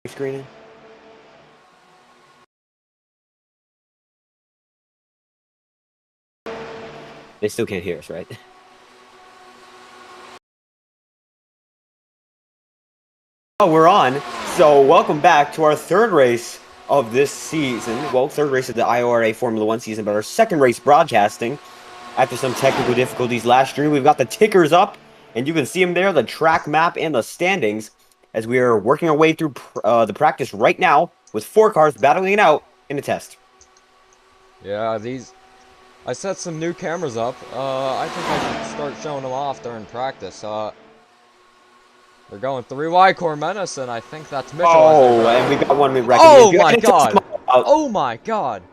Screening. They still can't hear us, right? Oh, we're on. So, welcome back to our third race of this season. Well, third race of the Iora Formula 1 season, but our second race broadcasting. After some technical difficulties last stream, we've got the tickers up, and you can see them there, the track map and the standings, as we are working our way through the practice right now with 4 cars battling it out in a test. Yeah, I set some new cameras up. I think I should start showing them off during practice. They're going 3 wide core menace, and I think that's Mitchell. Oh, and we got one wreck. Oh my god! Oh my god!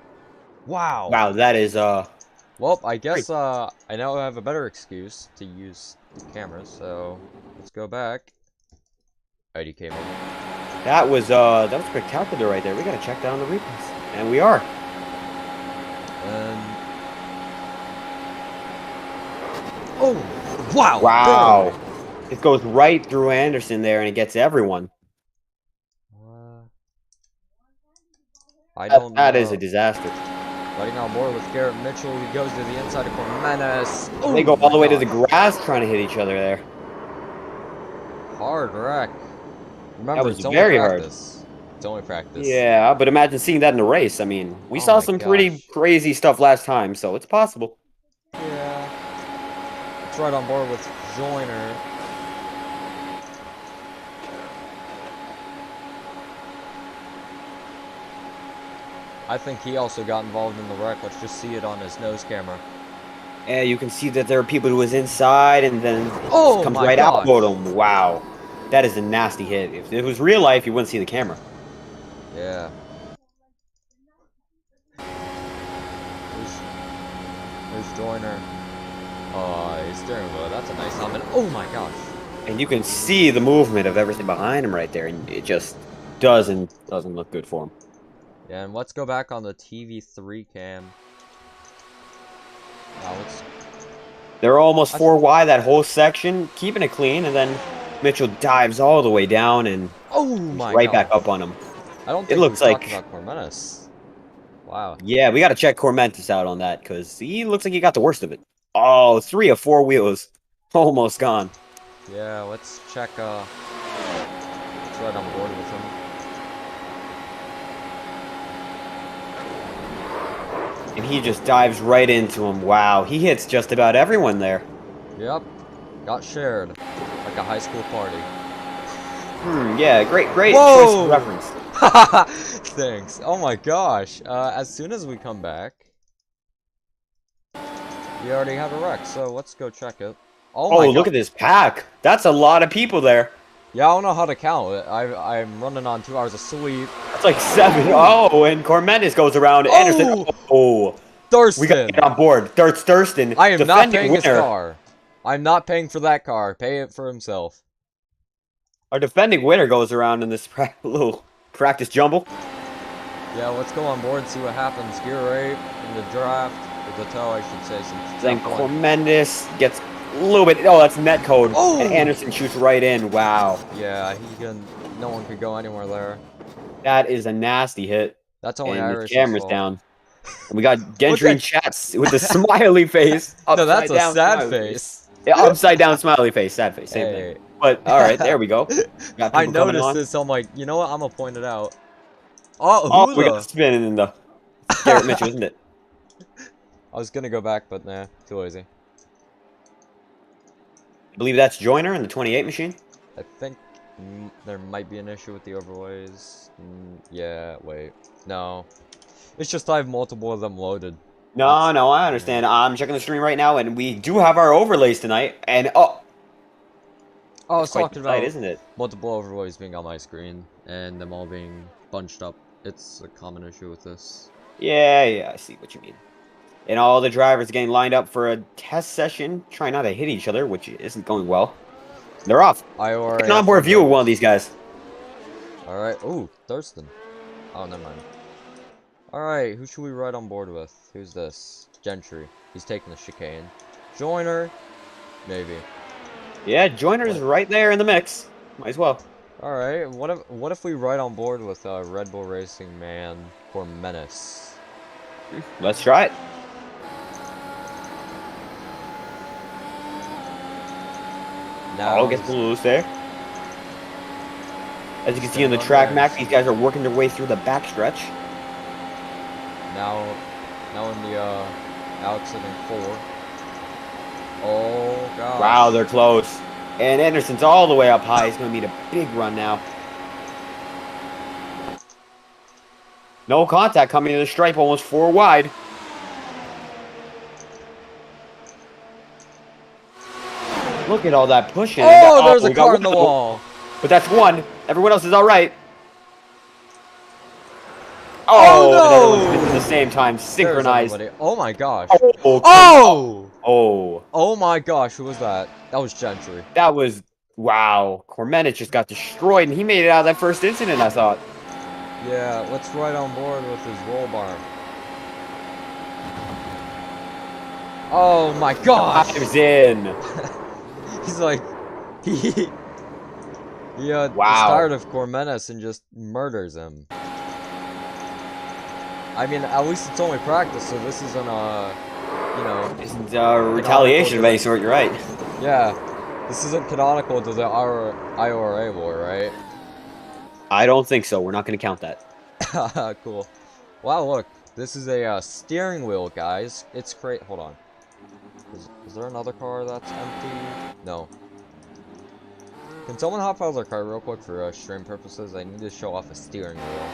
Wow. Wow, that is Well, I guess I now have a better excuse to use the cameras. So let's go back. ID came in. That was spectacular right there. We gotta check down the replays, and we are. And oh wow! Wow! It goes right through Anderson there, and it gets everyone. I don't know. That is a disaster. Letting on board with Garrett Mitchell, he goes to the inside of Menace. They go all the way to the grass trying to hit each other there. Hard wreck. Remember, That was it's only very practice. Hard. It's only practice. Yeah, but imagine seeing that in a race. I mean, we saw some pretty crazy stuff last time, so it's possible. Yeah. It's right on board with Joyner. I think he also got involved in the wreck. Let's just see it on his nose camera. Yeah, you can see that there are people who was inside and then comes right out of him. Wow. That is a nasty hit. If it was real life, you wouldn't see the camera. Yeah. There's Joyner. He's steering wheel. That's a nice helmet. Oh my gosh. And you can see the movement of everything behind him right there, and it just doesn't look good for him. Yeah, and let's go back on the TV3 cam. Now they're almost 4 wide that whole section, keeping it clean, and then Mitchell dives all the way down and right back up on him. I don't think it looks like Cormenis. Wow. Yeah, we got to check Cormentis out on that because he looks like he got the worst of it. Oh, 3 of 4 wheels, almost gone. Yeah, let's check. Let's right on board with him. And he just dives right into him. Wow, he hits just about everyone there. Yep, got shared like a high school party. Yeah, great choice of reference. Thanks. Oh my gosh. As soon as we come back, we already have a wreck. So let's go check it. Oh my God. Look at this pack. That's a lot of people there. Yeah, I don't know how to count it. I'm running on 2 hours of sleep. It's like 7. Oh, and Cormentis goes around. Anderson. Oh, Thurston. We got to get on board. Thurston. I am not paying his car. I'm not paying for that car. Pay it for himself. Our defending winner goes around in this little practice jumble. Yeah, let's go on board and see what happens. Gear 8 in the draft. Or the tow, I should say. Then Cormentis gets a little bit. Oh, that's net code. Oh! And Anderson shoots right in. Wow. Yeah, no one could go anywhere there. That is a nasty hit. That's only Irish. The camera's down. And we got Gentry in chats with a smiley face. No, that's a sad face. Yeah, upside down smiley face. Sad face. Same thing. But all right, there we go. I noticed this. So I'm like, you know what? I'm gonna point it out. Oh, we got the spin in the Garrett Mitchell, isn't it? I was gonna go back, but nah, too lazy. I believe that's Joyner in the 28 machine. I think there might be an issue with the overlays. Yeah, wait. No. It's just I have multiple of them loaded. No, I understand. I'm checking the stream right now, and we do have our overlays tonight. And I was talking about, isn't it? Multiple overlays being on my screen, and them all being bunched up. It's a common issue with this. Yeah, I see what you mean. And all the drivers getting lined up for a test session, trying not to hit each other, which isn't going well. They're off. Iora. An onboard view of one of these guys. Alright. Ooh, Thurston. Oh, never mind. Alright, who should we ride on board with? Who's this? Gentry. He's taking the chicane. Joyner? Maybe. Yeah, Joyner's right there in the mix. Might as well. All right. What if we ride on board with Red Bull Racing man for Menace? Let's try it. Now Gets a little loose there. As you can see on the track map, these guys are working their way through the backstretch. Now in the outside in 4. Oh gosh. Wow, they're close. And Anderson's all the way up high. He's going to need a big run now. No contact coming to the stripe, almost 4 wide. Look at all that pushing. Oh, there's a car in the wall. But that's one. Everyone else is all right. Oh, no! no! At the same time, synchronized. Oh my gosh. Oh my gosh, who was that? That was Gentry. That was, wow. Commentated just got destroyed, and he made it out of that first incident, I thought. Yeah, let's ride on board with his roll bar. Oh my gosh! Dives in. He's like, he wow. started of Commentated and just murders him. I mean, at least it's only practice, so this isn't you know, isn't retaliation of any sort. You're right. Yeah, this isn't canonical to the Iora war, right? I don't think so. We're not going to count that. Cool. Wow, look, this is a steering wheel, guys. It's great. Hold on. Is there another car that's empty? No. Can someone hop out of their car real quick for stream purposes? I need to show off a steering wheel.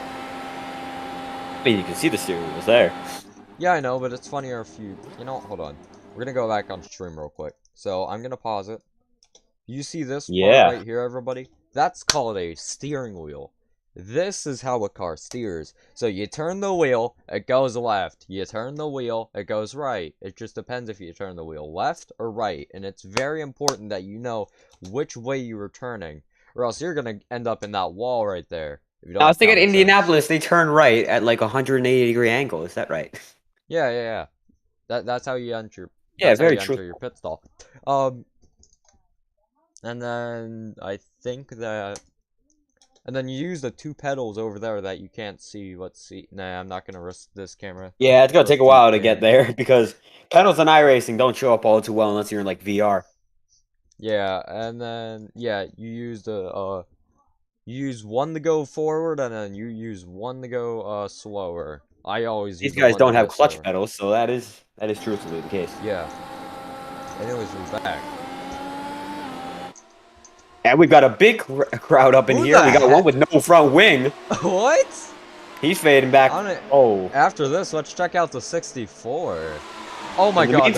I mean, you can see the steering wheels there. Yeah, I know, but it's funnier if you... You know, hold on. We're gonna go back on stream real quick. So, I'm gonna pause it. You see this part right here, everybody? That's called a steering wheel. This is how a car steers. So, you turn the wheel, it goes left. You turn the wheel, it goes right. It just depends if you turn the wheel left or right. And it's very important that you know which way you are turning. Or else you're gonna end up in that wall right there. I was thinking Indianapolis, they turn right at like 180-degree angle. Is that right? Yeah. That's how you enter. Yeah, very true. Enter your pit stall. And then I think that, and then you use the 2 pedals over there that you can't see. Let's see. Nah, I'm not gonna risk this camera. Yeah, it's gonna take a while to get there because pedals on iRacing don't show up all too well unless you're in like VR. Yeah, and then yeah, you use the you use 1 to go forward, and then you use 1 to go slower. I always use these guys don't have clutch pedals, so that is truthfully the case. Yeah. Anyways, we're back. And we've got a big crowd up in here. We got one with no front wing. What? He's fading back. Oh. After this, let's check out the 64. Oh my god.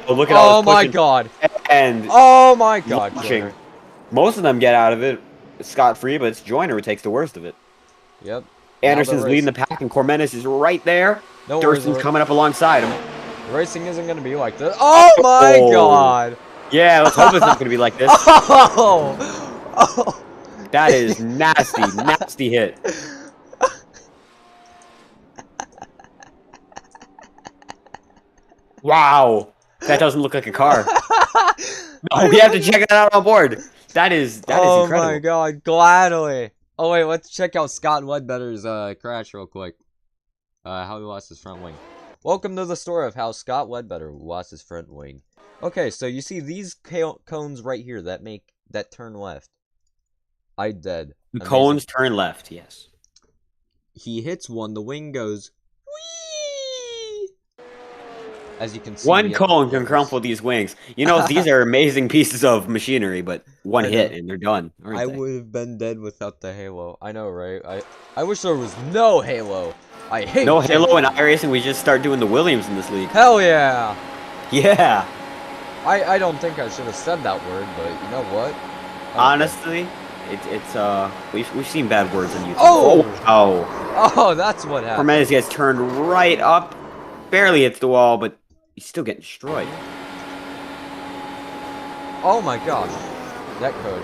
Look at oh my god. And oh my god. Most of them get out of it scot-free, but it's Joyner who takes the worst of it. Yep. Anderson's leading the pack, and Commentated is right there. Durston's coming up alongside him. Racing isn't going to be like this. Oh my god! Yeah, let's hope it's not going to be like this. Oh! That is nasty, nasty hit. Wow. That doesn't look like a car. No, we have to check it out on board. That is incredible. Oh my god, gladly. Oh wait, let's check out Scott Ledbetter's crash real quick. How he lost his front wing. Welcome to the story of how Scott Ledbetter lost his front wing. Okay, so you see these cones right here that turn left. I dead. The cones turn left, yes. He hits one, the wing goes whee! As you can see, one cone can crumple these wings. You know, these are amazing pieces of machinery, but one hit and they're done. I would have been dead without the halo. I know, right? I wish there was no halo. I hate no halo in iRacing. We just start doing the Williams in this league. Hell yeah! Yeah. I don't think I should have said that word, but you know what? Honestly, we've seen bad words on YouTube. Oh, that's what happened. Commentated gets turned right up, barely hits the wall, but he's still getting destroyed. Oh my gosh, that coded.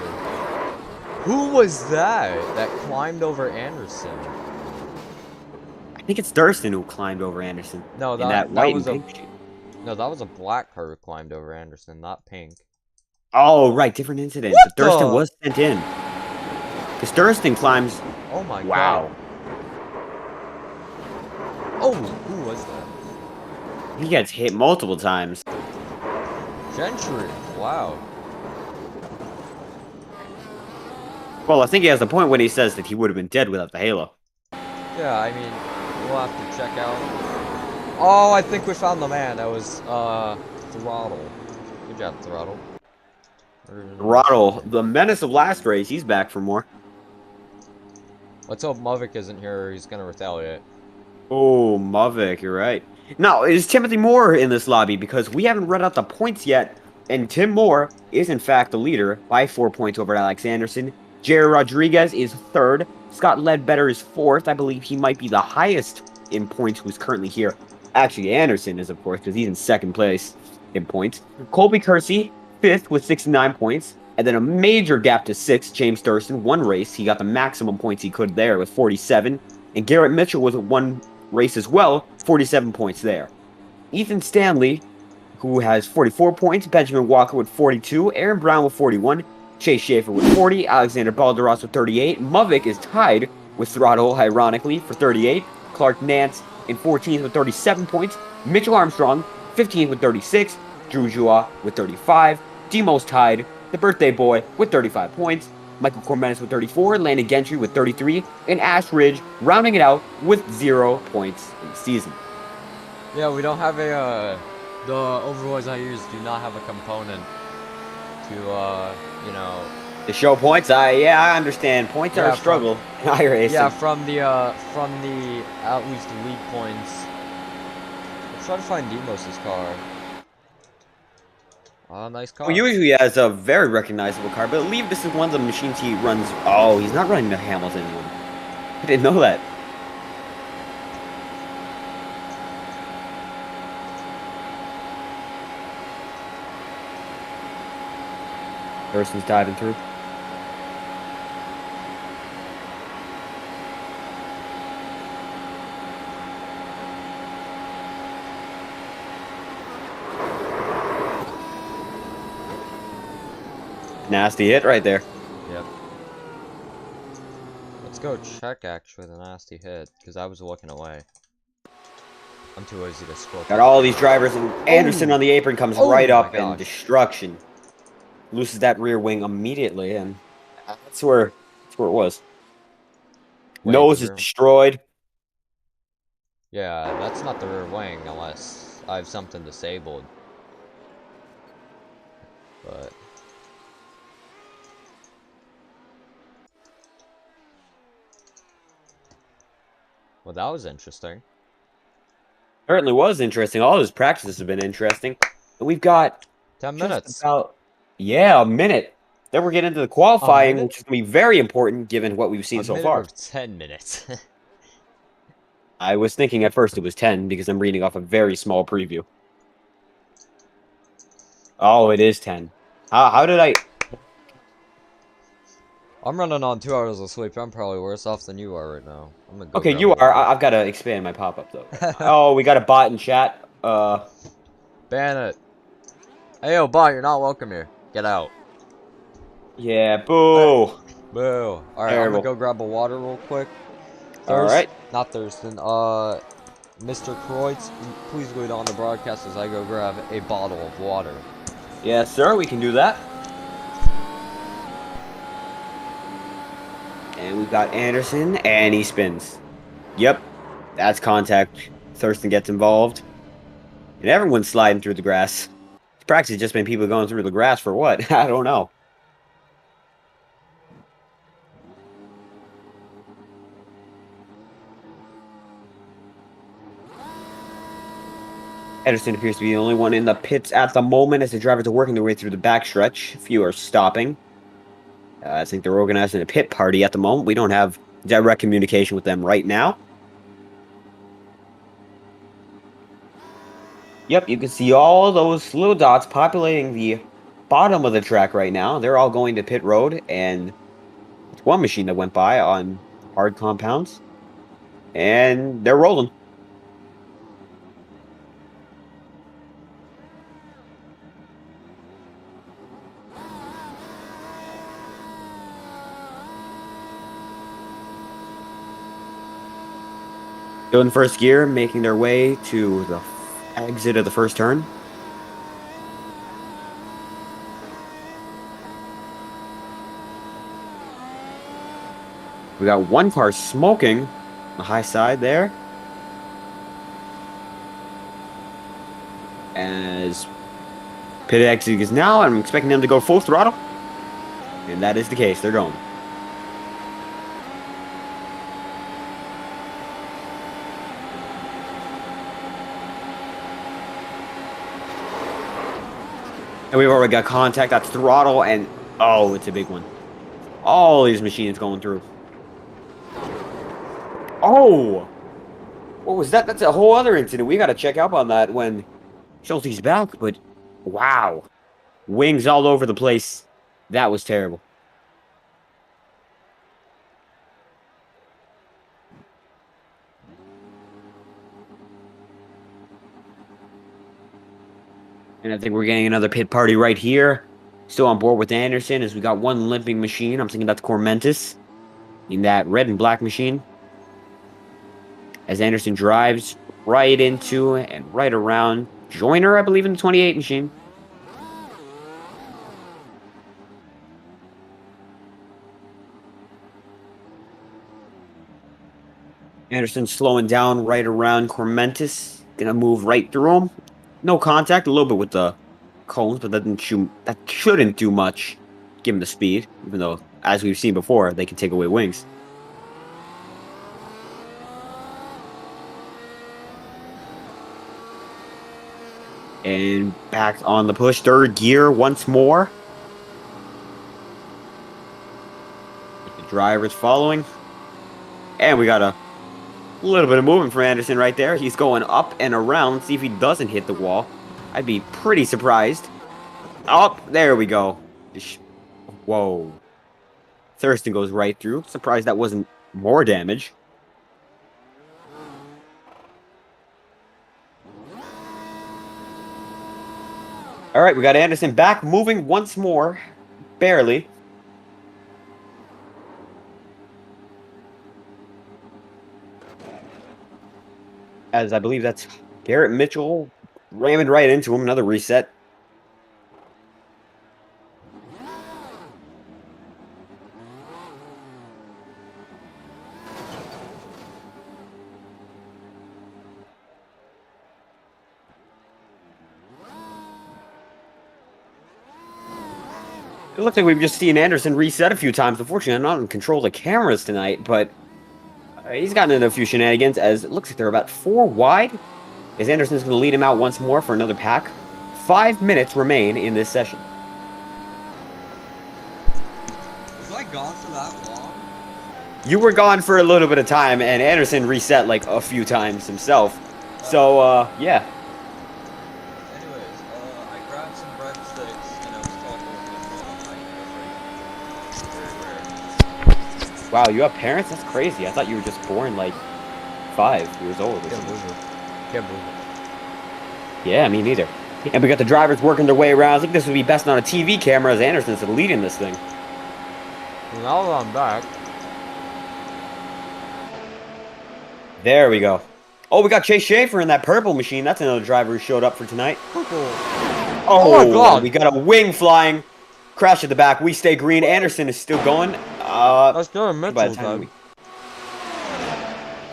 Who was that climbed over Anderson? I think it's Durston who climbed over Anderson. No, that was no, that was a black car who climbed over Anderson, not pink. Oh, right, different incident. Durston was sent in. Because Thurston climbs. Oh my Wow. god. Oh, who was that? He gets hit multiple times. Gentry. Wow. Well, I think he has a point when he says that he would have been dead without the halo. Yeah, I mean, we'll have to check out. Oh, I think we found the man. That was, Throttle. Good job, Throttle. Throttle, the menace of last race, he's back for more. Let's hope Muvik isn't here or he's gonna retaliate. Oh, Mavic, you're right. Now, is Timothy Moore in this lobby? Because we haven't read out the points yet, and Tim Moore is, in fact, the leader by 4 points over Alex Anderson. Jerry Rodriguez is third. Scott Ledbetter is fourth. I believe he might be the highest in points who's currently here. Actually, Anderson is, of course, because he's in second place in points. Colby Kersey, fifth with 69 points. And then a major gap to sixth, James Thurston, one race. He got the maximum points he could there with 47. And Garrett Mitchell was at one race as well, 47 points there. Ethan Stanley, who has 44 points, Benjamin Walker with 42, Aaron Brown with 41, Chase Schaefer with 40, Alexander Balderas with 38, Muvik is tied with Throttle, ironically, for 38, Clark Nance in 14th with 37 points, Mitchell Armstrong, 15th with 36, Drew Jua with 35, Demo's tied, the birthday boy with 35 points, Michael Cormenis with 34, Landon Gentry with 33, and Ash Ridge rounding it out with 0 points in the season. Yeah, we don't have a, the overlays I use do not have a component to, you know... The show points? I understand. Points are a struggle in iRacing. Yeah, from the, at least league points. Let's try to find Demos' car. Nice car. Well, usually he has a very recognizable car, but I believe this is one of the machines he runs. Oh, he's not running the Hamilton one. I didn't know that. Thurston's diving through. Nasty hit right there. Yep. Let's go check actually the nasty hit, because I was looking away. I'm too lazy to scroll. Got all these drivers, and Anderson on the apron comes right up and destruction. Loses that rear wing immediately, and that's where it was. Wait, Nose is destroyed. Yeah, that's not the rear wing unless I have something disabled. But well, that was interesting. Certainly was interesting. All his practices have been interesting. And we've got 10 minutes. About, yeah, a minute. Then we're getting into the qualifying, which is going to be very important given what we've seen so far. 10 minutes. I was thinking at first it was 10 because I'm reading off a very small preview. Oh, it is 10. How did I... I'm running on 2 hours of sleep. I'm probably worse off than you are right now. I'm gonna go Okay, you are. I've got to expand my pop-up, though. Oh, we got a bot in chat. Ban it. Hey, yo, bot, you're not welcome here. Get out. Yeah, boo. Boo. Alright, I'm gonna go grab a water real quick. Alright. Not Thurston. Mr. Kreutz, please wait on the broadcast as I go grab a bottle of water. Yes, sir, we can do that. And we've got Anderson, and he spins. Yep, that's contact. Thurston gets involved. And everyone's sliding through the grass. It's practically just been people going through the grass for what? I don't know. Anderson appears to be the only one in the pits at the moment as the drivers are working their way through the backstretch. A few are stopping. I think they're organizing a pit party at the moment. We don't have direct communication with them right now. Yep, you can see all those little dots populating the bottom of the track right now. They're all going to pit road, and it's one machine that went by on hard compounds, and they're rolling. Still in first gear, making their way to the exit of the first turn. We got one car smoking the high side there. As pit exit is now, I'm expecting them to go full throttle. And that is the case. They're going. And we've already got contact. That's throttle, and oh, it's a big one. All these machines going through. Oh! What was that? That's a whole other incident. We got to check up on that when Schulte's back, but wow. Wings all over the place. That was terrible. And I think we're getting another pit party right here. Still on board with Anderson as we got one limping machine. I'm thinking that's Cormentis in that red and black machine. As Anderson drives right into and right around Joyner, I believe, in the 28 machine. Anderson slowing down right around Cormentis. Gonna move right through him. No contact, a little bit with the cones, but that shouldn't do much given the speed, even though, as we've seen before, they can take away wings. And back on the push, third gear once more. With the drivers following. And we got a little bit of movement from Anderson right there. He's going up and around. See if he doesn't hit the wall. I'd be pretty surprised. Oh, there we go. Whoa. Thurston goes right through. Surprised that wasn't more damage. All right, we got Anderson back, moving once more. Barely. As I believe that's Garrett Mitchell ramming right into him. Another reset. It looks like we've just seen Anderson reset a few times. Unfortunately, I'm not in control of the cameras tonight, but he's gotten into a few shenanigans as it looks like they're about 4 wide. As Anderson's going to lead him out once more for another pack. 5 minutes remain in this session. Was I gone for that long? You were gone for a little bit of time, and Anderson reset like a few times himself. So, yeah. Anyways, I grabbed some breadsticks and I was talking with my mom. Wow, you have parents? That's crazy. I thought you were just born like 5 years old. Can't believe it. Can't believe it. Yeah, me neither. And we got the drivers working their way around. I think this would be best on a TV camera as Anderson's leading this thing. Now that I'm back. There we go. Oh, we got Chase Schaefer in that purple machine. That's another driver who showed up for tonight. Oh my God. We got a wing flying. Crash at the back. We stay green. Anderson is still going. That's good. Mental.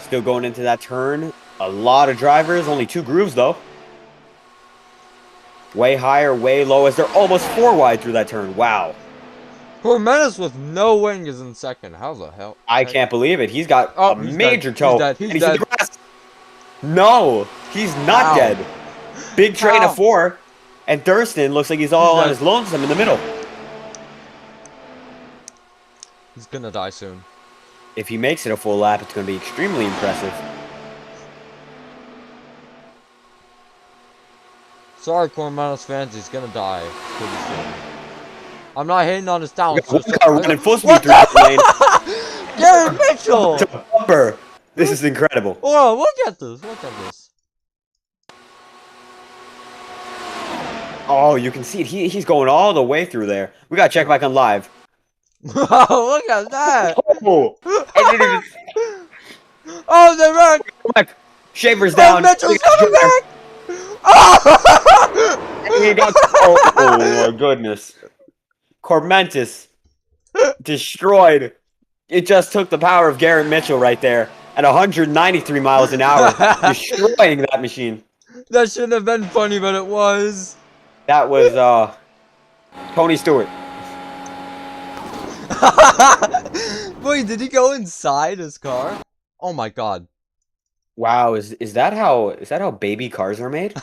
Still going into that turn. A lot of drivers. Only 2 grooves, though. Way higher, way low, as they're almost 4 wide through that turn. Wow. Menace with no wing is in second. How the hell? I can't believe it. He's got a major toe. He's dead. He's dead. In the grass. No, he's not dead. Big train of 4. And Thurston looks like he's all on his lonesome in the middle. He's gonna die soon. If he makes it a full lap, it's going to be extremely impressive. Sorry, Menace fans, he's gonna die pretty soon. I'm not hating on his talent. One car running full speed through the lane. Gary Mitchell! To bumper. This is incredible. Oh, look at this. Look at this. Oh, you can see it. He's going all the way through there. We got to check back on live. Oh, look at that. Oh, I didn't even... Oh, they ran! Back. Schaefer's Oh, down. Mitchell's coming back! Oh! He got. Oh my goodness. Cormentis destroyed. It just took the power of Garrett Mitchell right there at 193 miles an hour, destroying that machine. That shouldn't have been funny, but it was. That was Tony Stewart. Wait, did he go inside his car? Oh my god. Wow, is that how baby cars are made?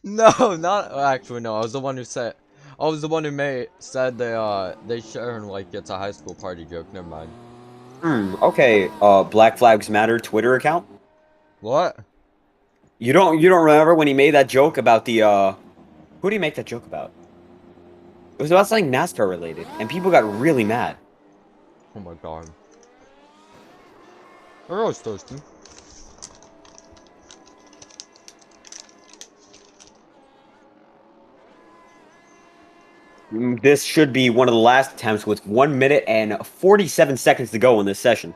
No, not actually. No, I was the one who said. I was the one who said they share like it's a high school party joke. Never mind. Okay. Black Flags Matter Twitter account. What? You don't remember when he made that joke about the who did he make that joke about? It was about something NASCAR related, and people got really mad. Oh my god. I'm always thirsty. This should be one of the last attempts with 1 minute and 47 seconds to go in this session.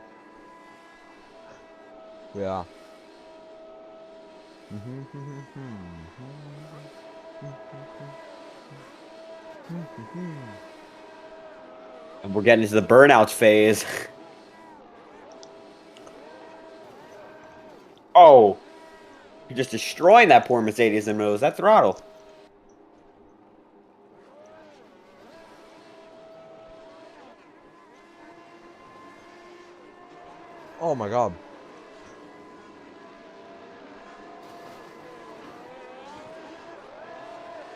Yeah. And we're getting into the burnout phase. Oh. You're just destroying that poor Mercedes in the nose. That throttle. Oh my god.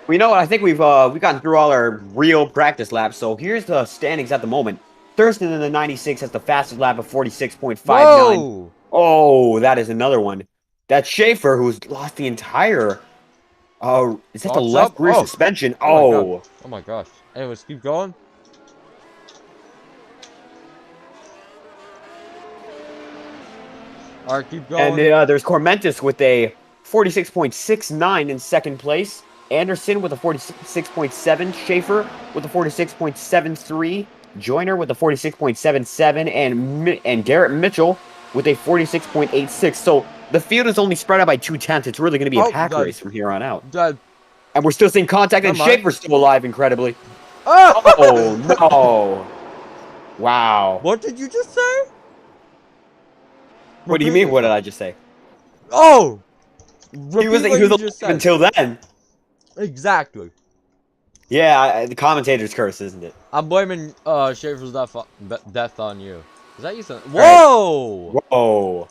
We know. I think we've gotten through all our real practice laps. So here's the standings at the moment. Thurston in the 96 has the fastest lap of 46.59. Whoa! Oh, that is another one. That's Schaefer, who's lost the entire. Is that the left rear suspension? Oh my gosh. Anyways, keep going. Alright, keep going. And there's Cormentis with a 46.69 in second place. Anderson with a 46.7. Schaefer with a 46.73. Joyner with a 46.77. And Garrett Mitchell with a 46.86. So the field is only spread out by 2/10. It's really going to be a pack race from here on out. Dead. And we're still seeing contact, and Schaefer's still alive, incredibly. Oh, oh no. Wow. What did you just say? What do you mean? What did I just say? Oh! He was alive until then. Exactly. Yeah, the commentator's curse, isn't it? I'm blaming Schaefer's death on you. Is that you? Whoa! Right. Whoa.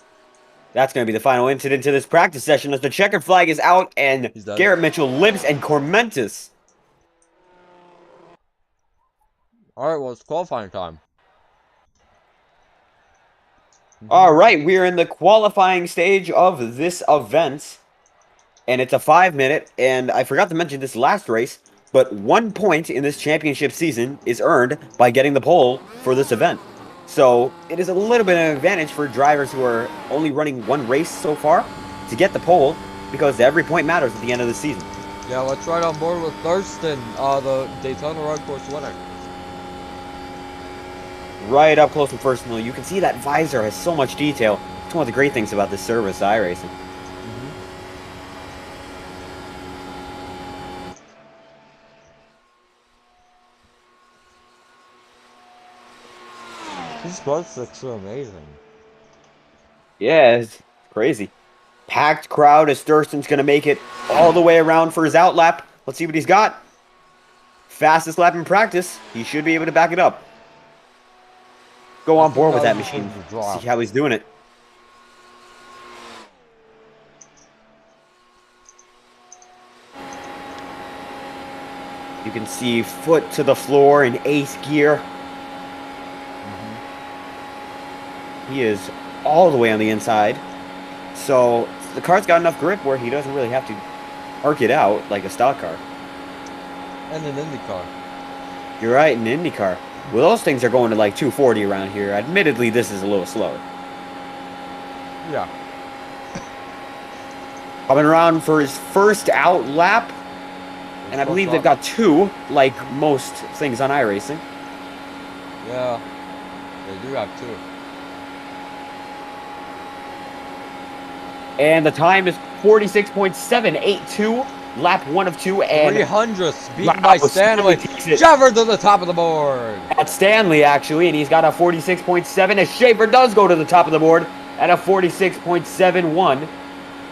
That's going to be the final incident to this practice session as the checkered flag is out and Garrett Mitchell lives and Cormentis. Alright, well, it's qualifying time. All right, we are in the qualifying stage of this event, and it's a 5-minute, and I forgot to mention this last race, but 1 point in this championship season is earned by getting the pole for this event. So it is a little bit of an advantage for drivers who are only running one race so far to get the pole, because every point matters at the end of the season. Yeah, let's ride on board with Thurston, the Daytona Road Course winner. Right up close and personal. You can see that visor has so much detail. It's one of the great things about this service, iRacing. These boats look so amazing. Yeah, it's crazy. Packed crowd as Thurston's going to make it all the way around for his out lap. Let's see what he's got. Fastest lap in practice. He should be able to back it up. Go on board with that machine. See how he's doing it. You can see foot to the floor in 8th gear. He is all the way on the inside. So the car's got enough grip where he doesn't really have to arc it out like a stock car. And an Indy car. You're right, an Indy car. Well, those things are going to like 240 around here. Admittedly, this is a little slower. Yeah. Coming around for his first out lap. And I believe they've got 2, like most things on iRacing. Yeah. They do have 2. And the time is 46.782, lap 1 of 2, and 300th, beaten wow, by Stanley. takes it Schaefer to the top of the board. at Stanley, actually, and he's got a 46.7, as Schaefer does go to the top of the board at a 46.71,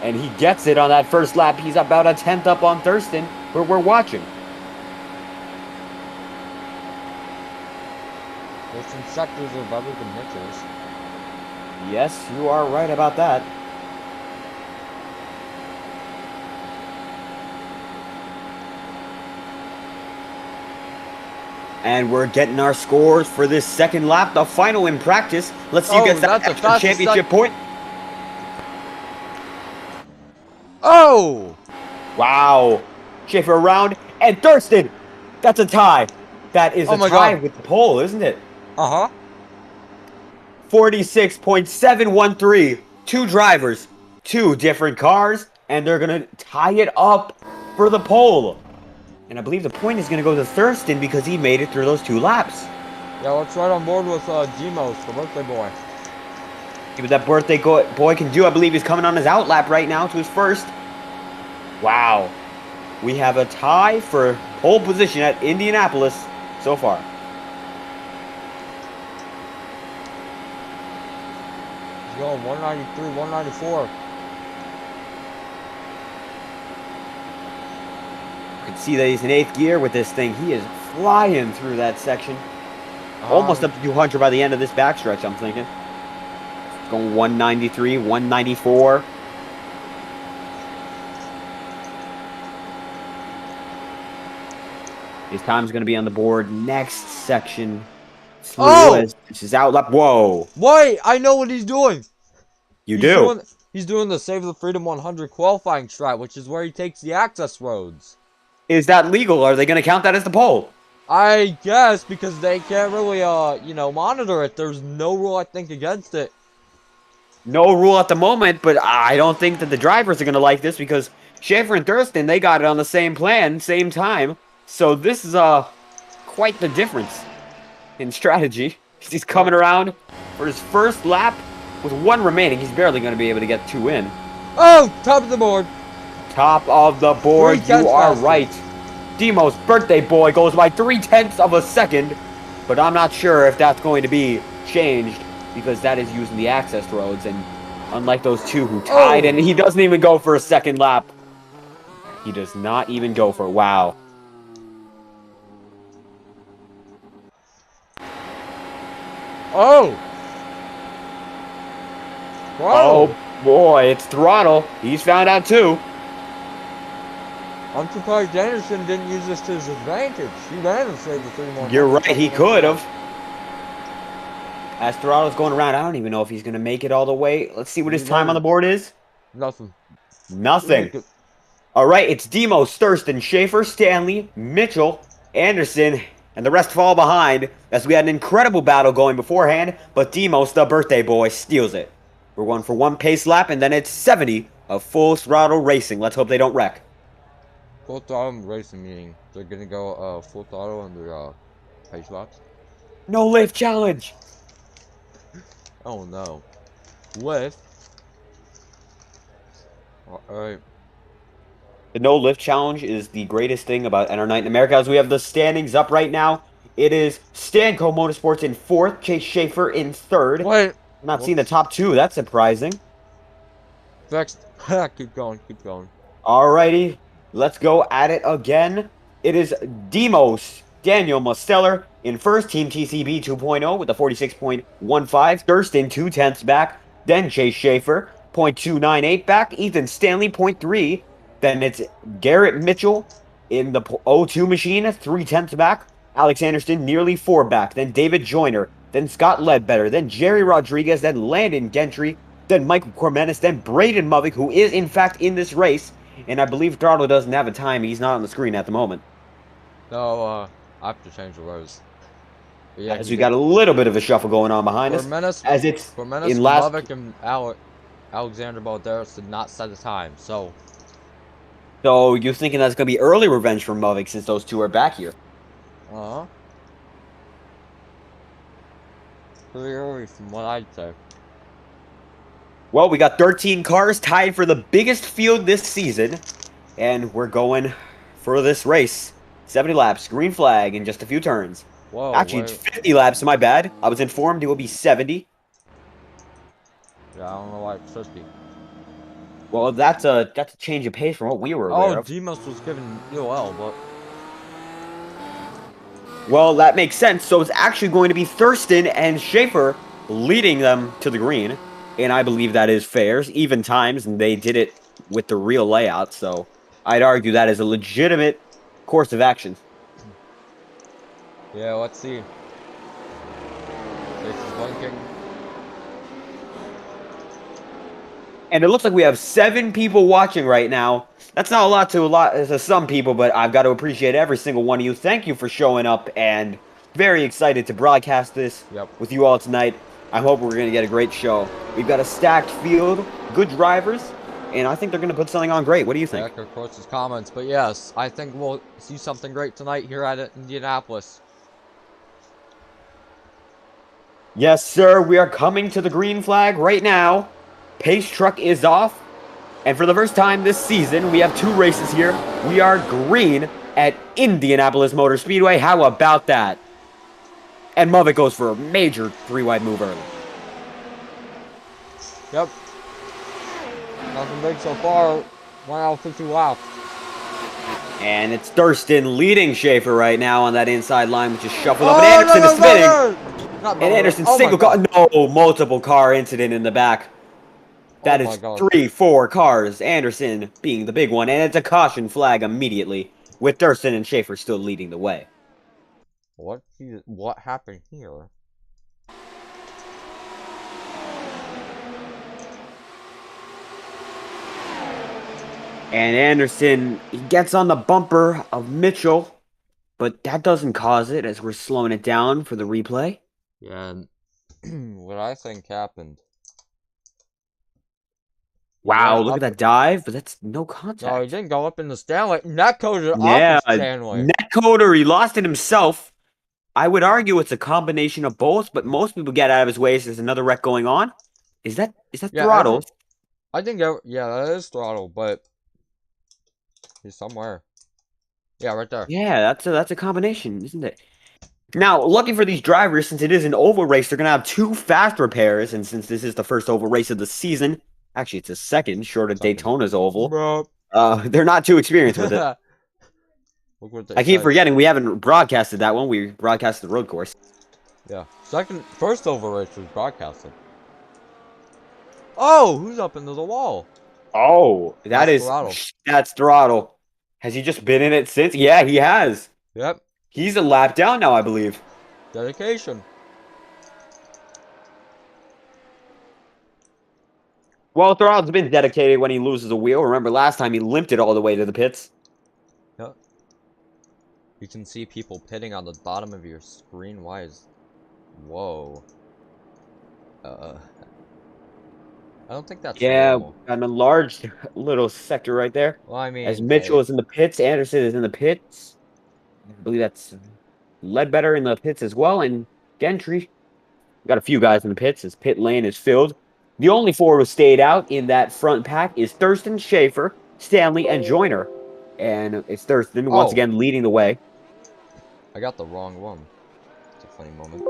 and he gets it on that first lap. He's about a tenth up on Thurston, where we're watching. Some sectors are better than Mitchell's. Yes, you are right about that. And we're getting our scores for this second lap, the final in practice. Let's see who gets that extra championship point. Oh! Wow. Schaefer around, and Thurston! That's a tie. That is a tie with the pole, isn't it? Uh-huh. 46.713. Two drivers, two different cars, and they're going to tie it up for the pole. And I believe the point is going to go to Thurston because he made it through those 2 laps. Yeah, let's ride on board with Demos, the birthday boy. See what that birthday boy can do. I believe he's coming on his out lap right now to his first. Wow. We have a tie for pole position at Indianapolis so far. He's going 193, 194. You can see that he's in 8th gear with this thing. He is flying through that section. Almost up to 200 by the end of this backstretch, I'm thinking. It's going 193, 194. His time's going to be on the board next section. This is out lap. Whoa. Wait, I know what he's doing. He's doing the Save the Freedom 100 qualifying strat, which is where he takes the access roads. Is that legal? Are they going to count that as the pole? I guess, because they can't really, monitor it. There's no rule, I think, against it. No rule at the moment, but I don't think that the drivers are going to like this because Schaefer and Thurston, they got it on the same plan, same time. So this is quite the difference in strategy. He's coming around for his first lap with 1 remaining. He's barely going to be able to get 2 in. Oh, top of the board. Top of the board, you are right. Demo's birthday boy goes by 0.3 of a second, but I'm not sure if that's going to be changed because that is using the access roads, and unlike those 2 who tied, and he doesn't even go for a second lap. He does not even go for it. Wow. Oh! Oh boy, it's throttle. He's found out too. I'm surprised Anderson didn't use this to his advantage. He ran and saved the 3 more. You're right, he could have. As throttle's going around, I don't even know if he's going to make it all the way. Let's see what his time on the board is. Nothing. All right, it's Demos, Thurston, Schaefer, Stanley, Mitchell, Anderson, and the rest fall behind as we had an incredible battle going beforehand, but Demos, the birthday boy, steals it. We're going for 1 pace lap, and then it's 70 of full throttle racing. Let's hope they don't wreck. Full throttle racing meaning they're going to go full throttle under pace laps? No lift challenge! Oh no. Lift? Alright. The no lift challenge is the greatest thing about Enter Night in America. As we have the standings up right now, it is Stanco Motorsports in 4th, Chase Schaefer in 3rd. Wait. I'm not seeing the top 2. That's surprising. Next. Keep going. Alrighty. Let's go at it again. It is Demos, Daniel Mosteller in 1st, Team TCB 2.0 with a 46.15. Thurston 0.2 back. Then Chase Schaefer 0.298 back. Ethan Stanley 0.3. Then it's Garrett Mitchell in the 0.2 machine, 0.3 back. Alex Anderson nearly 4 back. Then David Joyner. Then Scott Ledbetter. Then Jerry Rodriguez. Then Landon Gentry. Then Michael Cormenis. Then Braden Movick, who is in fact in this race. And I believe Throttle doesn't have a time. He's not on the screen at the moment. No, I have to change the rows. Yeah, as we got a little bit of a shuffle going on behind us. As it's in last... Movick and Alexander Balderas did not set a time, so... So you're thinking that's going to be early revenge for Movick since those 2 are back here? Uh-huh. Pretty early from what I'd say. Well, we got 13 cars tied for the biggest field this season, and we're going for this race. 70 laps, green flag in just a few turns. Whoa, Actually, it's where? 50 laps, my bad. I was informed it will be 70. Yeah, I don't know why it's 50. Well, that's a change of pace from what we were aware Oh, of. Demas was given EOL, but Well, that makes sense. So it's actually going to be Thurston and Schaefer leading them to the green. And I believe that is fair. Even times, and they did it with the real layout. So I'd argue that is a legitimate course of action. yeah, let's see. This is blinking. And it looks like we have 7 people watching right now. That's not a lot to some people, but I've got to appreciate every single one of you. Thank you for showing up, and very excited to broadcast this with you all tonight. I hope we're going to get a great show. We've got a stacked field, good drivers, and I think they're going to put something on great. What do you think? Echo Kreutz's comments, but yes, I think we'll see something great tonight here at Indianapolis. Yes, sir. We are coming to the green flag right now. Pace truck is off. And for the first time this season, we have 2 races here. We are green at Indianapolis Motor Speedway. How about that? And Muvik goes for a major 3-wide move early. Yep. Nothing big so far. 1 out of 50 laps. And it's Thurston leading Schaefer right now on that inside line, which is shuffled up. And Anderson is spinning. And Anderson single car. No, multiple car incident in the back. That is 3, 4 cars. Anderson being the big one. And it's a caution flag immediately, with Thurston and Schaefer still leading the way. What happened here? And Anderson, he gets on the bumper of Mitchell, but that doesn't cause it as we're slowing it down for the replay. Yeah, and what I think happened. Wow, look at that dive, but that's no contact. No, he didn't go up in the Stanley. Netcoder off the Stanley. Netcoder, he lost it himself. I would argue it's a combination of both, but most people get out of his way as there's another wreck going on. Is that throttle? I think that is throttle, but he's somewhere. Yeah, right there. Yeah, that's a combination, isn't it? Now, lucky for these drivers, since it is an oval race, they're going to have 2 fast repairs, and since this is the first oval race of the season, actually it's a second, short of Daytona's oval, they're not too experienced with it. I keep forgetting we haven't broadcasted that one. We broadcasted the road course. Yeah. First oval race was broadcasted. Oh, who's up into the wall? Oh, that's throttle. Has he just been in it since? Yeah, he has. Yep. He's a lap down now, I believe. Dedication. Well, throttle's been dedicated when he loses a wheel. Remember last time he limped it all the way to the pits. Yep. You can see people pitting on the bottom of your screen. Why is... Whoa. I don't think that's normal. Got a large little sector right there. Well, I mean... As Mitchell is in the pits, Anderson is in the pits. I believe that's Ledbetter in the pits as well, and Gentry. Got a few guys in the pits. His pit lane is filled. The only 4 who stayed out in that front pack is Thurston, Schaefer, Stanley, and Joyner. And it's Thurston once again leading the way. I got the wrong one. It's a funny moment.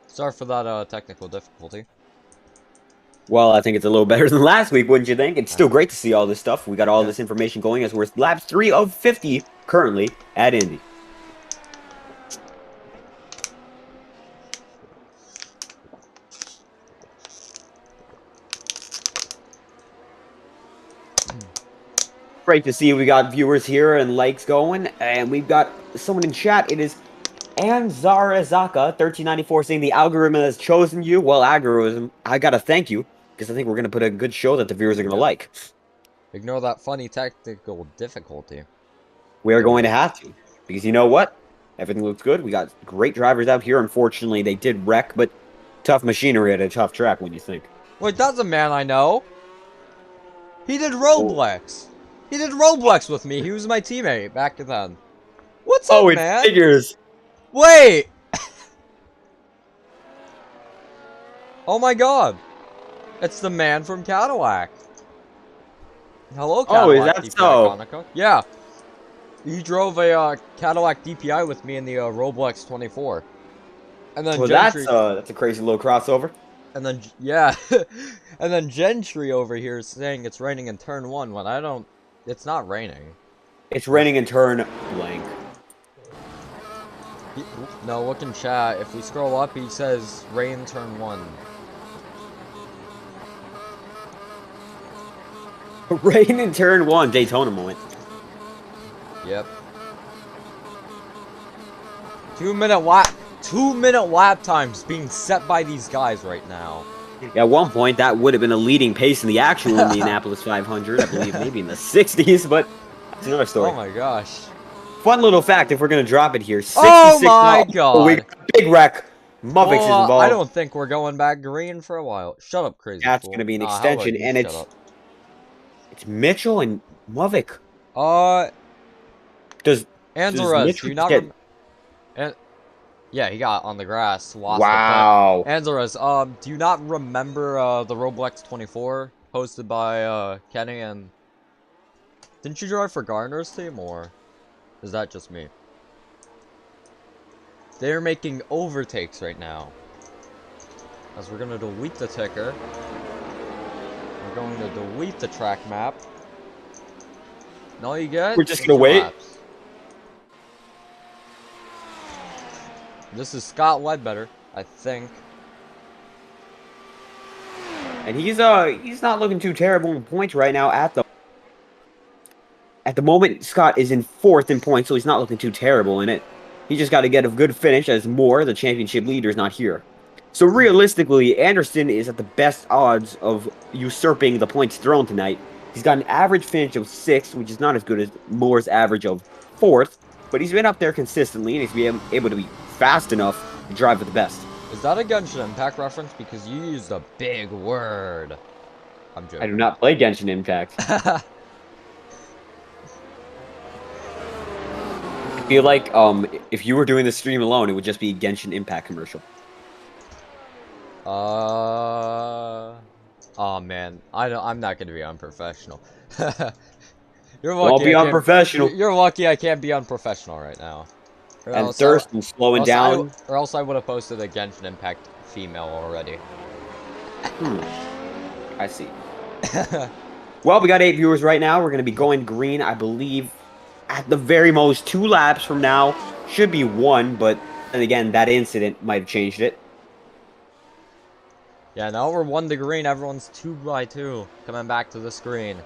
Sorry for that technical difficulty. Well, I think it's a little better than last week, wouldn't you think? It's still great to see all this stuff. We got all this information going as we're lap 3 of 50 currently at Indy. Great to see we got viewers here and likes going, and we've got someone in chat. It is Anzarazaka1394 saying the algorithm has chosen you. Well, algorithm, I gotta thank you because I think we're gonna put a good show that the viewers are gonna like. Ignore that funny technical difficulty. We are going to have to, because you know what? Everything looks good. We got great drivers out here. Unfortunately, they did wreck, but tough machinery at a tough track. When you think. Wait, that's a man I know. He did Roblox. He did Roblox with me. He was my teammate back then. What's up, man? Oh, it figures. Wait! Oh my god! It's the man from Cadillac. Hello, Oh, is Cadillac that DPI so? Konica. Yeah. He drove a Cadillac DPI with me in the Roblox 24. And then Well, Gentry... that's a crazy little crossover. And then, yeah. And then Gentry over here is saying it's raining in turn 1 when I don't... It's not raining. It's raining in turn blank. No, look in chat. If we scroll up, he says rain turn 1. Rain in turn 1, Daytona moment. Yep. 2-minute lap. 2-minute lap times being set by these guys right now. At one point, that would have been a leading pace in the actual Indianapolis 500. I believe maybe in the 60s, but that's another story. Oh my gosh. Fun little fact, if we're going to drop it here. 66 Oh my now. god. Oh, we got a big wreck. Muvix is involved. I don't think we're going back green for a while. Shut up, crazy That's fool. going to be an Nah, extension, how about and you shut it's Mitchell and Muvik. up? Does Anzarez, Mitchell do you not get... Yeah, he got on the grass. Lost Wow. Anzarez, do you not remember the Roblox 24 hosted by Kenny and... Didn't you drive for Garner's team, or is that just me? They're making overtakes right now. As we're gonna delete the ticker. We're going to delete the track map. And all you get... We're just gonna wait. Laps. This is Scott Ledbetter, I think. And he's not looking too terrible in points right now at the moment. Scott is in 4th in points, so he's not looking too terrible in it. He just got to get a good finish as Moore, the championship leader, is not here. So realistically, Anderson is at the best odds of usurping the points thrown tonight. He's got an average finish of 6th, which is not as good as Moore's average of 4th, but he's been up there consistently, and he's able to be fast enough to drive with the best. Is that a Genshin Impact reference? Because you used a big word. I'm joking. I do not play Genshin Impact. I feel like if you were doing the stream alone, it would just be a Genshin Impact commercial. Oh man, I'm not gonna be unprofessional. You're lucky. Don't be unprofessional. You're lucky I can't be unprofessional right now. And Thurston slowing down. Or else I would have posted a Genshin Impact female already. I see. Well, we got 8 viewers right now. We're going to be going green, I believe, at the very most 2 laps from now. Should be 1, but then again, that incident might have changed it. Yeah, now we're 1 to green. Everyone's 2 by 2 coming back to the screen.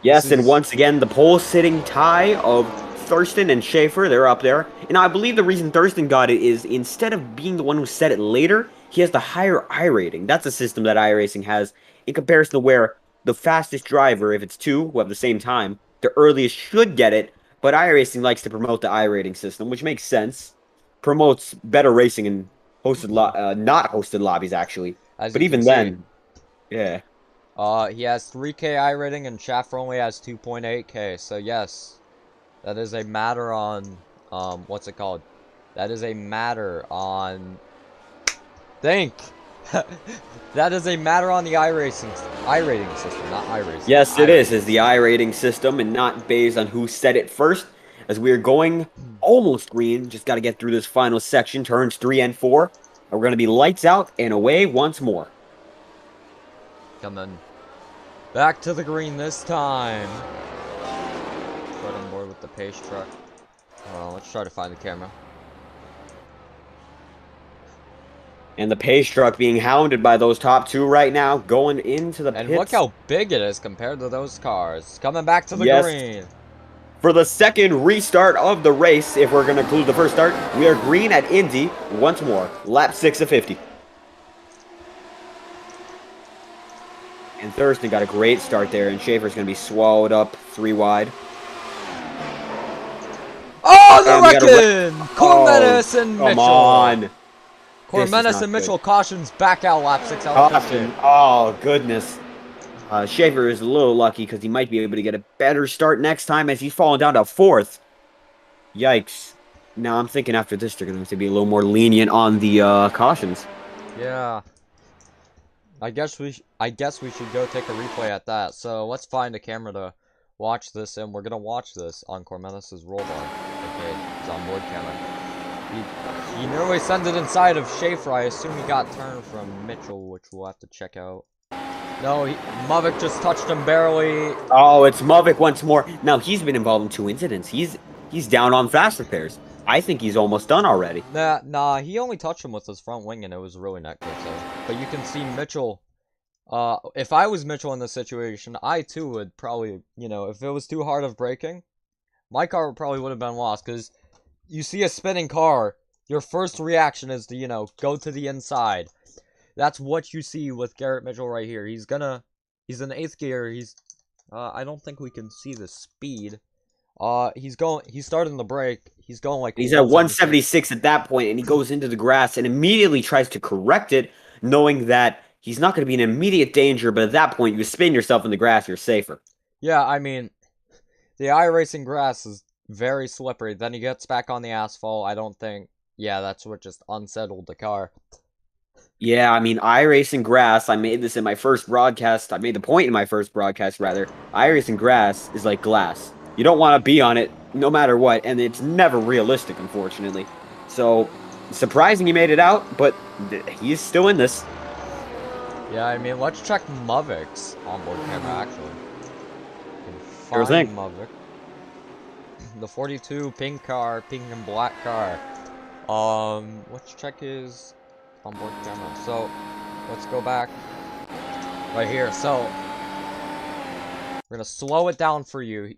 Yes, and once again, the pole-sitting tie of Thurston and Schaefer, they're up there. And I believe the reason Thurston got it is instead of being the one who set it later, he has the higher I rating. That's a system that iRacing has in comparison to where the fastest driver, if it's 2 who have the same time, the earliest should get it. But iRacing likes to promote the I rating system, which makes sense. Promotes better racing in hosted not hosted lobbies, actually. But even then, yeah. He has 3K I rating and Schaefer only has 2.8K. So yes, that is a matter on what's it called? That is a matter on that is a matter on the iRating system, not iRacing. Yes, it is the iRating system and not based on who said it first. As we are going almost green, just got to get through this final section, turns 3 and 4. And we're going to be lights out and away once more. Coming back to the green this time. Right on board with the pace truck. Let's try to find the camera. And the pace truck being hounded by those top 2 right now, going into the pits. And look how big it is compared to those cars. Coming back to the green. For the second restart of the race, if we're going to include the first start, we are green at Indy once more. Lap 6 of 50. And Thurston got a great start there, and Schaefer's going to be swallowed up 3 wide. Oh, the wrecking! Cormenis and Mitchell. Come on. Cormenis and Mitchell cautions back out lap 6 out of 50. Oh, goodness. Schaefer is a little lucky because he might be able to get a better start next time as he's falling down to 4th. Yikes. Now I'm thinking after this they're going to have to be a little more lenient on the cautions. Yeah. I guess we should go take a replay at that. So let's find a camera to watch this, and we're gonna watch this on Cormenis's roll bar. Okay, his onboard camera. He nearly sent it inside of Schaefer. I assume he got turned from Mitchell, which we'll have to check out. No, Mavic just touched him barely. Oh, it's Mavic once more. Now he's been involved in 2 incidents. He's down on fast repairs. I think he's almost done already. Nah, he only touched him with his front wing, and it was really not good. So, but you can see Mitchell. If I was Mitchell in this situation, I too would probably, if it was too hard of braking, my car probably would have been lost. Because you see a spinning car, your first reaction is to, go to the inside. That's what you see with Garrett Mitchell right here. He's in 8th gear. I don't think we can see the speed. He's starting the brake. He's going like... He's at 176 at that point, and he goes into the grass and immediately tries to correct it, knowing that he's not going to be in immediate danger, but at that point, you spin yourself in the grass, you're safer. Yeah, I mean, the iRacing grass is very slippery. Then he gets back on the asphalt. I don't think... Yeah, that's what just unsettled the car. Yeah, I mean, iRacing grass, I made this in my first broadcast. I made the point in my first broadcast, rather. iRacing grass is like glass. You don't want to be on it no matter what, and it's never realistic, unfortunately. So, surprising he made it out, but he's still in this. Yeah, I mean, let's check Mavic's onboard camera, actually. Sure thing. Mavic. The 42 pink and black car. Let's check his onboard camera. So, let's go back right here. So, we're gonna slow it down for you.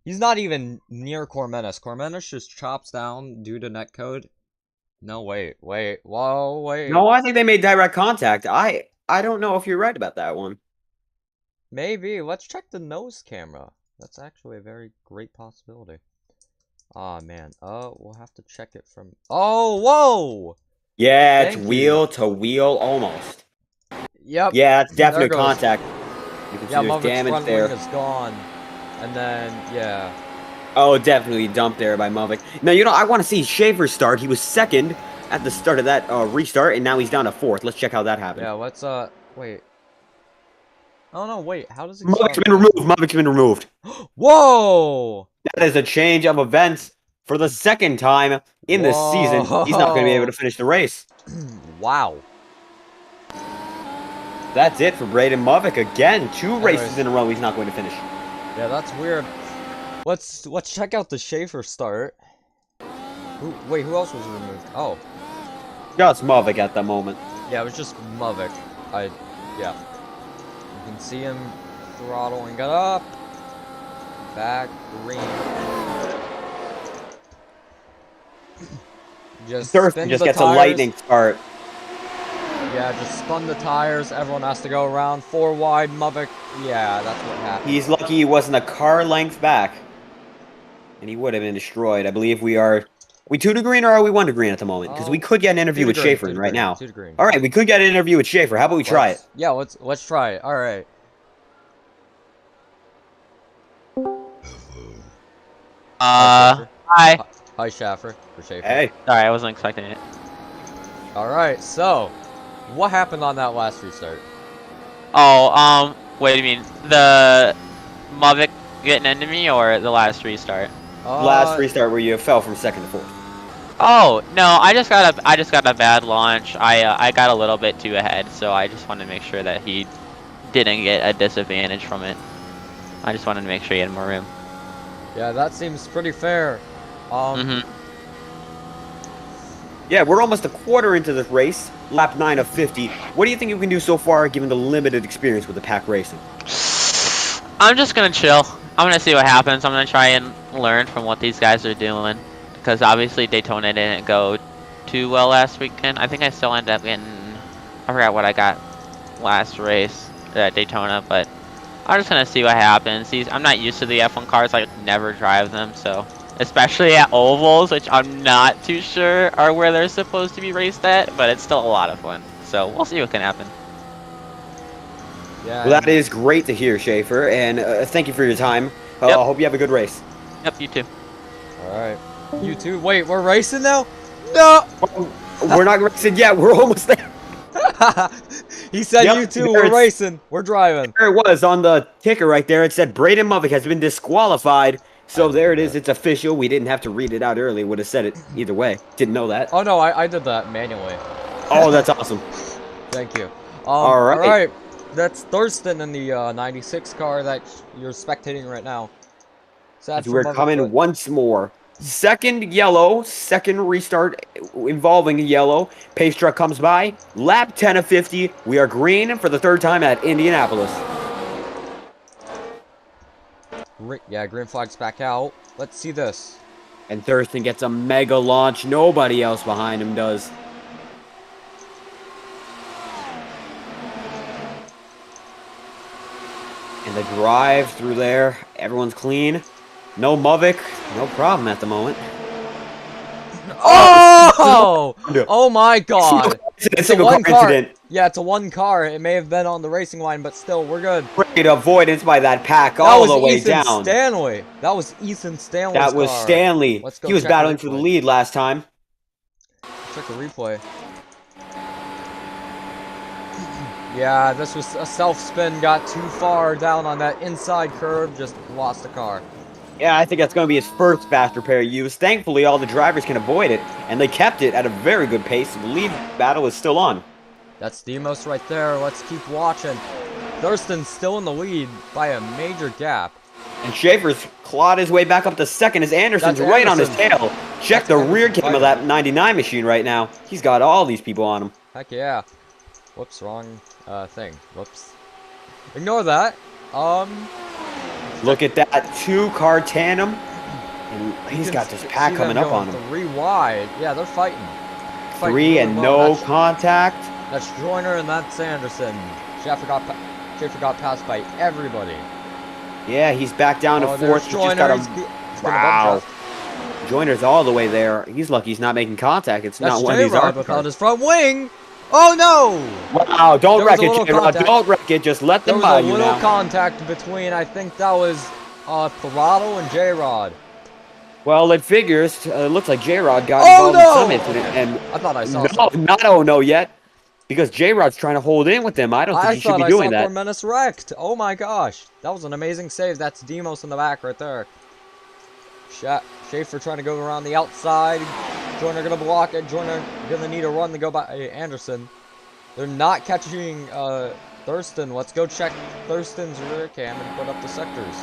He's not even near Cormenis. Cormenis just chops down due to netcode. No, wait. Whoa, wait. No, I think they made direct contact. I don't know if you're right about that one. Maybe. Let's check the nose camera. That's actually a very great possibility. Aw, man. We'll have to check it from... Oh, whoa! Yeah, it's wheel to wheel almost. Yep. Yeah, it's definite contact. You can see there's Mavic's damage front there. wing is gone. And then, yeah. Oh, definitely dumped there by Mavic. Now, I want to see Schaefer start. He was second at the start of that restart, and now he's down to 4th. Let's check how that happened. Yeah, let's, wait. Oh, no, wait. How does it... Mavic's been removed. Mavic's been removed. Whoa! That is a change of events for the second time in this season. He's not going to be able to finish the race. Wow. That's it for Braden Mavic again. 2 races in a row he's not going to finish. Yeah, that's weird. Let's check out the Schaefer start. Wait, who else was removed? Oh. Just Mavic at the moment. Yeah, it was just Mavic. Yeah. You can see him throttling it up. Back, green. Thurston just gets a lightning start. Yeah, just spun the tires. Everyone has to go around 4 wide. Mavic. Yeah, that's what happened. He's lucky he wasn't a car length back. And he would have been destroyed. I believe we 2 to green or are we 1 to green at the moment? Because we could get an interview with Schaefer right now. 2 to green. All right, we could get an interview with Schaefer. How about we try it? Yeah, let's try it. All right. Hi. Hi, Schaefer. Hey. Sorry, I wasn't expecting it. All right. So, what happened on that last restart? Oh, wait, you mean the Mavic getting into me or the last restart? Last restart where you fell from 2nd to 4th. Oh no, I just got a bad launch. I got a little bit too ahead, so I just wanted to make sure that he didn't get a disadvantage from it. I just wanted to make sure he had more room. Yeah, that seems pretty fair. Yeah, we're almost a quarter into this race, lap 9 of 50. What do you think you can do so far, given the limited experience with the pack racing? I'm just gonna chill. I'm gonna see what happens. I'm gonna try and learn from what these guys are doing, because obviously Daytona didn't go too well last weekend. I think I still ended up getting... I forgot what I got last race at Daytona, but I'm just gonna see what happens. I'm not used to the F1 cars. I never drive them, so... Especially at ovals, which I'm not too sure are where they're supposed to be raced at, but it's still a lot of fun. So we'll see what can happen. Yeah. Well, that is great to hear, Schaefer, and thank you for your time. I hope you have a good race. Yep, you too. Alright. You too? Wait, we're racing now? No! We're not racing yet. We're almost there. He said, Yep, you two, there we're it's- racing. We're driving. There it was on the ticker right there. It said Braden Muvik has been disqualified. So there it is. It's official. We didn't have to read it out earlier. Would have said it either way. Didn't know that. Oh, no, I did that manually. Oh, that's awesome. Thank you. All right. Alright. That's Thurston in the 96 car that you're spectating right now. Sad for We're Mother, coming but- once more. Second yellow, second restart involving yellow. Pace truck comes by. Lap 10 of 50. We are green for the third time at Indianapolis. Yeah, green flag's back out. Let's see this. And Thurston gets a mega launch. Nobody else behind him does. And the drive through there. Everyone's clean. No Muvik. No problem at the moment. Oh! Oh my god! It's a single car incident. Yeah, it's a one car. It may have been on the racing line, but still, we're good. Great avoidance by that pack all the way Ethan down. Stanley. That was Ethan Stanley's That was car. Stanley. Let's go He was check the battling for the replay. lead last time. Check the replay. Yeah, this was a self-spin, got too far down on that inside curve, just lost the car. Yeah, I think that's going to be his first fast repair use. Thankfully, all the drivers can avoid it, and they kept it at a very good pace. The lead battle is still on. That's Demos right there. Let's keep watching. Thurston's still in the lead by a major gap. And Schaefer's clawed his way back up to second as Anderson's That's right on his Anderson. tail. Check the rear cam of that 99 machine right now. He's got all these people on him. Heck yeah. Whoops, wrong thing. Whoops. Ignore that. Look at that two-car tandem. And he's got this pack coming up on him. 3 wide. Yeah, they're fighting. Three really and well. no contact. That's Joyner and that's Anderson. Schaefer got passed by everybody. Yeah, he's back down to There's fourth. He just got Joyner. a... He's gonna Wow. bump draft. Joyner's all the way there. He's lucky he's not making contact. It's That's not one of these J-Rod ARC without cars. his front wing. Oh no! Wow, don't There wreck was a it, little J-Rod. contact. Don't wreck it. Just let There them was by a you little now. contact between, I think that was Parado and J-Rod. Well, it figures. It looks like J-Rod got Oh, involved no! in some incident. And I thought I saw no, something. not oh no yet. Because J-Rod's trying to hold in with them. I don't think I he should thought be I doing saw that. Cormenis wrecked. Oh my gosh. That was an amazing save. That's Demos in the back right there. Schaefer trying to go around the outside. Joyner gonna block it. Joyner gonna need a run to go by Anderson. They're not catching Thurston. Let's go check Thurston's rear cam and put up the sectors.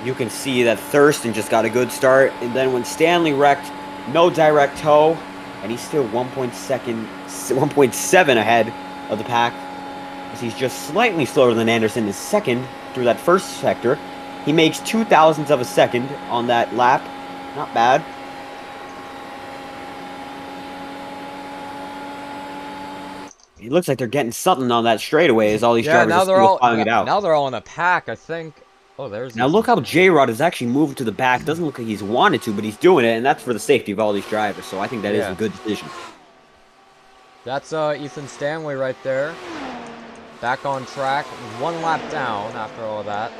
You can see that Thurston just got a good start. And then when Stanley wrecked, no direct tow. And he's still 1.7 ahead of the pack. As he's just slightly slower than Anderson is second through that first sector. He makes 0.02 of a second on that lap. Not bad. It looks like they're getting something on that straightaway as all these drivers are still filing it out. Now they're all in a pack, I think. Oh, there's. Now look how J-Rod is actually moving to the back. Doesn't look like he's wanted to, but he's doing it, and that's for the safety of all these drivers. So I think that is a good decision. That's Ethan Stanley right there. Back on track, 1 lap down after all of that.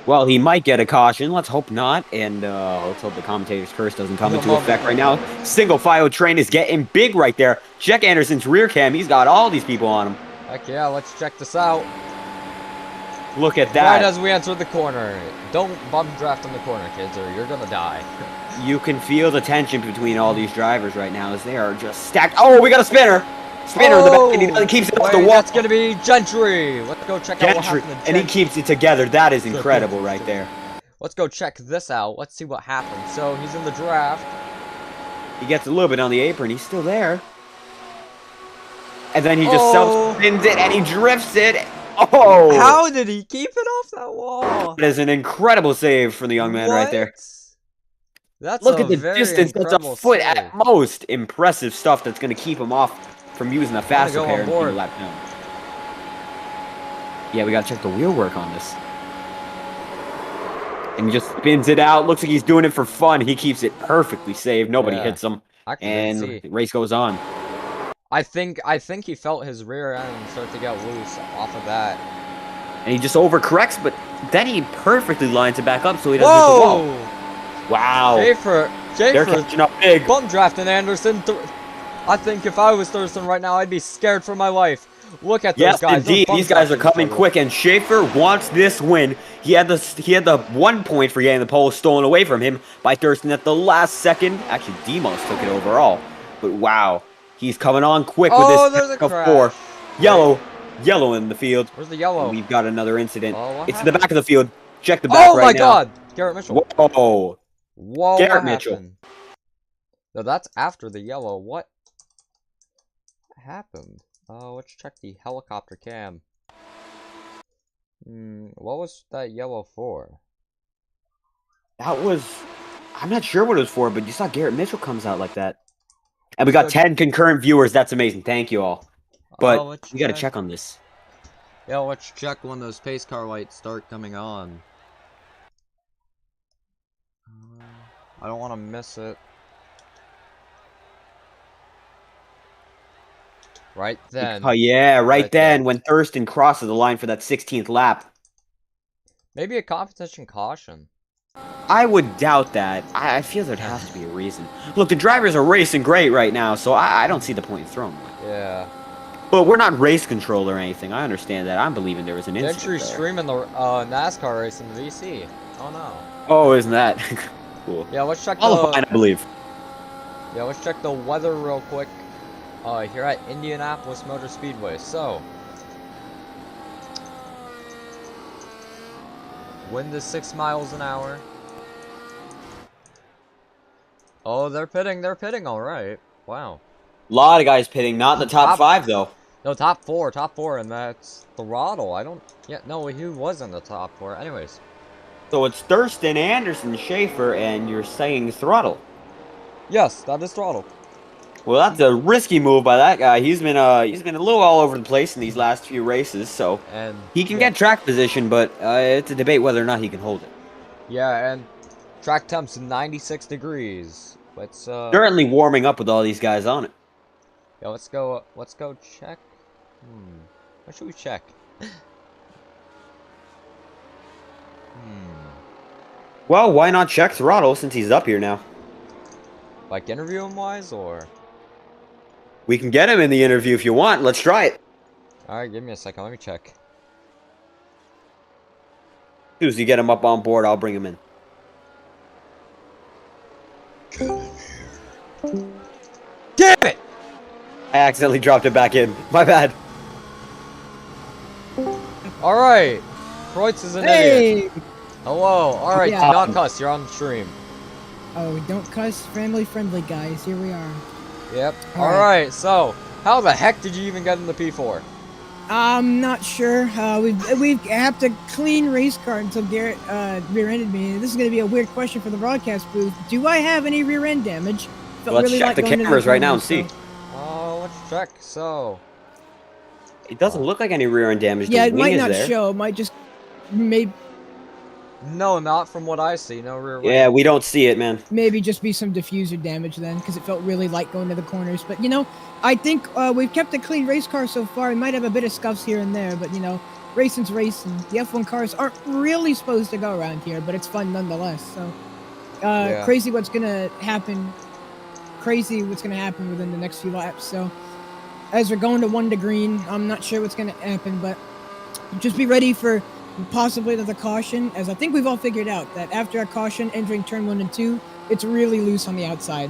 Well, he might get a caution. Let's hope not. And let's hope the commentator's curse doesn't come into effect right now. Single file train is getting big right there. Check Anderson's rear cam. He's got all these people on him. Heck yeah, let's check this out. Look at that. Right as we enter the corner. Don't bump draft in the corner, kids, or you're gonna die. You can feel the tension between all these drivers right now as they are just stacked. Oh, we got a spinner. Spinner in the back, and he keeps it off the wall. That's gonna be Gentry. Let's go check out what Gentry, happened to and he Gentry. keeps it together. That is incredible right there. Let's go check this out. Let's see what happened. So he's in the draft. He gets a little bit on the apron. He's still there. And then he just Oh. self-spins it, and he drifts it. Oh! How did he keep it off that wall? That is an incredible save from the young man right there. That's Look a at the very distance. That's a incredible foot save. at most. Impressive stuff that's going to keep him off from using the fast go repair on and board. keep a lap down. Yeah, we got to check the wheel work on this. And he just spins it out. Looks like he's doing it for fun. He keeps it perfectly saved. Nobody Yeah. hits him. I can And see. the race goes on. I think he felt his rear end start to get loose off of that. And he just overcorrects, but then he perfectly lines it back up so he doesn't hit the wall. Whoa! Wow. Schaefer They're catching up big. bump drafting Anderson. I think if I was Thurston right now, I'd be scared for my life. Look at those Yes, guys. indeed. These guys are coming quick, and Schaefer wants this win. He had the 1 point for getting the pole stolen away from him by Thurston at the last second. Actually, Demos took it overall. But wow, he's coming on quick with Oh, this there's a pack of crash. 4. Yellow in the field. Where's the yellow? And we've got another incident. Oh, It's in happened? the back of the field. Check the back Oh right my now. God, Garrett Mitchell. Whoa. Whoa, Garrett what Mitchell. happened? No, that's after the yellow. What happened? Let's check the helicopter cam. What was that yellow for? That was... I'm not sure what it was for, but you saw Garrett Mitchell comes out like that. And we got 10 concurrent viewers. That's amazing. Thank you all. But we got to check on this. Yeah, let's check when those pace car lights start coming on. I don't want to miss it. Right then. Oh, yeah, right then when Thurston crosses the line for that 16th lap. Maybe a competition caution. I would doubt that. I feel there'd have to be a reason. Look, the drivers are racing great right now, so I don't see the point in throwing one. Yeah. But we're not race control or anything. I understand that. I'm believing there was an incident Actually there. streaming the NASCAR race in the VC. Oh no. Oh, isn't that cool? Yeah, let's check I believe. Yeah, let's check the weather real quick. Here at Indianapolis Motor Speedway. So, wind is 6 miles an hour. Oh, they're pitting alright. Wow. A lot of guys pitting, not in the top 5 though. No, top four, and that's Throttle. No, he was in the top 4. Anyways. So it's Thurston, Anderson, Schaefer, and you're saying Throttle. Yes, that is Throttle. Well, that's a risky move by that guy. He's been a little all over the place in these last few races, so he can get track position, but it's a debate whether or not he can hold it. Yeah, and track temps 96 degrees. Let's certainly warming up with all these guys on it. Yeah, let's go check. What should we check? Well, why not check Throttle since he's up here now? Like interview him wise, or? We can get him in the interview if you want. Let's try it. Alright, give me a second. Let me check. As soon as you get him up on board, I'll bring him in. Damn it! I accidentally dropped it back in. My bad. Alright. Kreutz is an idiot. Hello. Alright, Yeah. do not cuss. You're on stream. Oh, don't cuss. Family friendly, guys. Here we are. Yep. Alright. Alright, so, how the heck did you even get in the P4? I'm not sure. We have to clean race car until Garrett rear-ended me. This is going to be a weird question for the broadcast booth. Do I have any rear-end damage? Let's check the cameras right now and see. Let's check. So, It doesn't look like any rear end damage. Yeah, The it wing might is not there. show. It might just maybe no, not from what I see. No rear. Yeah, we don't see it, man. just be some diffuser damage then, because it felt really light going to the corners. But I think we've kept a clean race car so far. We might have a bit of scuffs here and there, but racing's racing. The F1 cars aren't really supposed to go around here, but it's fun nonetheless. So Yeah. crazy what's gonna happen. Crazy what's gonna happen within the next few laps. So as we're going to 1 to green, I'm not sure what's gonna happen, but just be ready for possibly another caution, as I think we've all figured out that after a caution entering turn 1 and 2, it's really loose on the outside.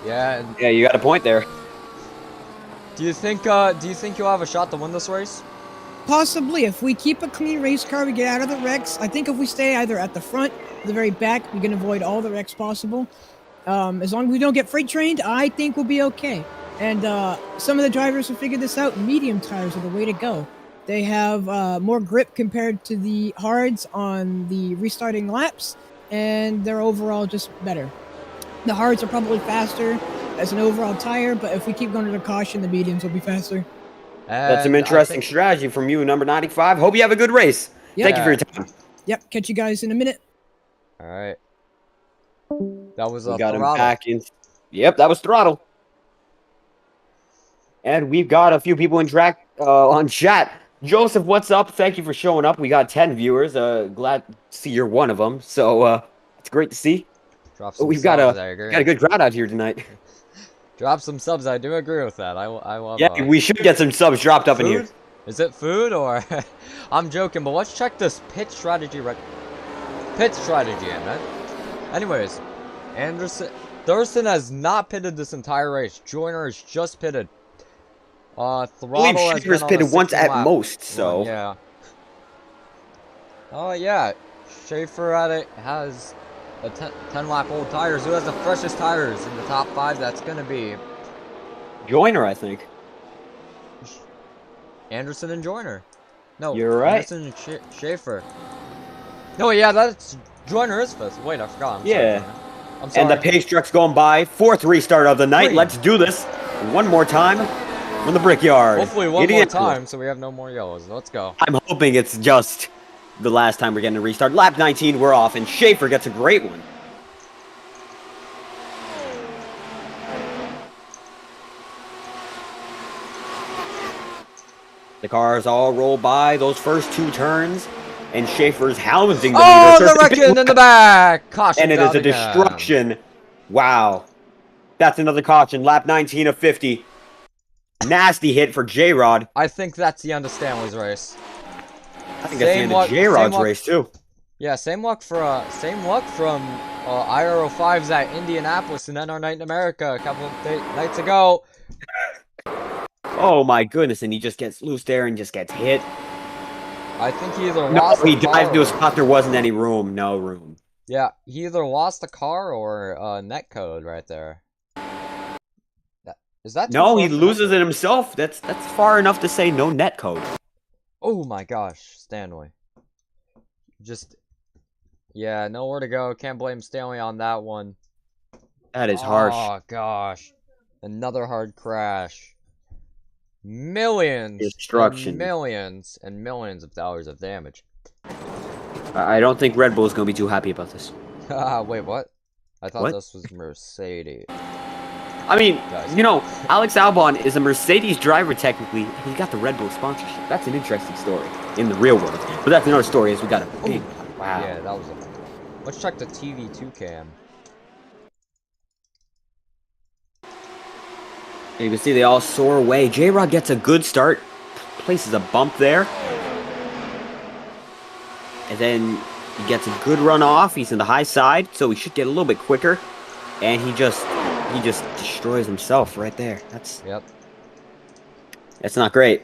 Yeah. And Yeah, you got a point there. do you think you'll have a shot to win this race? Possibly, if we keep a clean race car, we get out of the wrecks. I think if we stay either at the front or the very back, we can avoid all the wrecks possible. As long as we don't get freight trained, I think we'll be okay. And some of the drivers have figured this out. Medium tires are the way to go. They have more grip compared to the hards on the restarting laps, and they're overall just better. The hards are probably faster as an overall tire, but if we keep going to the caution, the mediums will be faster. That's some interesting strategy from you, number 95. Hope you have a good race. Yeah. Thank you for your time. Yep, catch you guys in a minute. All right. That was We a got him Throttle. back in. Yep, that was Throttle. And we've got a few people in track on chat. Joseph, what's up? Thank you for showing up. We got 10 viewers. Glad to see you're one of them. So it's great to see. Drop some We've got sound a there, got a good crowd out here tonight. Drop some subs. I do agree with that. I love. Yeah, we should get some subs dropped up in here. Food? Is it food or? I'm joking, but let's check this pit strategy. Pit strategy, man. Anyways, Thurston has not pitted this entire race. Joyner is just pitted. I Throttle believe has Schaefer's been on pitted the once 16 at lap most, so. run, yeah. Oh yeah, Schaefer at it has a 10 lap old tires. Who has the freshest tires in the top 5? That's gonna be Joyner, I think. Anderson and Joyner. No, You're right. Anderson and Schaefer. No, yeah, that's Joyner is 5th. Wait, I forgot. I'm Yeah. sorry, I'm sorry. And the pace truck's going by. 4th restart of the night. Green. Let's do this one more time from the Brickyard. Hopefully one more Indianapolis. time so we have no more yellows. Let's go. I'm hoping it's just the last time we're getting a restart. Lap 19, we're off, and Schaefer gets a great one. The cars all roll by those first 2 turns, and Schaefer's hounding the Oh, leader. the wrecking in the back! Caution And it is out a again. destruction. Wow. That's another caution. Lap 19 of 50. Nasty hit for J-Rod. I think that's the end of Stanley's race. I think that's the end of J-Rod's race, too. Yeah, same luck from Iora 5s at Indianapolis and then our night in America a couple of nights ago. Oh, my goodness. And he just gets loose there and just gets hit. I think he either No, lost he the car dived into a or- spot. There wasn't any room. No room. Yeah, he either lost the car or net code right there. Is that too No, far he for loses net it himself. That's far enough to say no net code. code? Oh my gosh, Stanley. Just, yeah, nowhere to go. Can't blame Stanley on that one. That is harsh. Oh gosh, another hard crash. Millions, Destruction. and millions, and millions of dollars of damage. I don't think Red Bull is going to be too happy about this. Wait, what? I thought What? this was Mercedes. I mean, Guys. you know, Alex Albon is a Mercedes driver technically, and he got the Red Bull sponsorship. That's an interesting story in the real world. But that's another story as we got a big... Wow. Yeah, that was a... Let's check the TV2 cam. And you can see they all soar away. J-Rod gets a good start. Places a bump there. And then he gets a good run off. He's in the high side, so he should get a little bit quicker. And he just destroys himself right there. That's not great.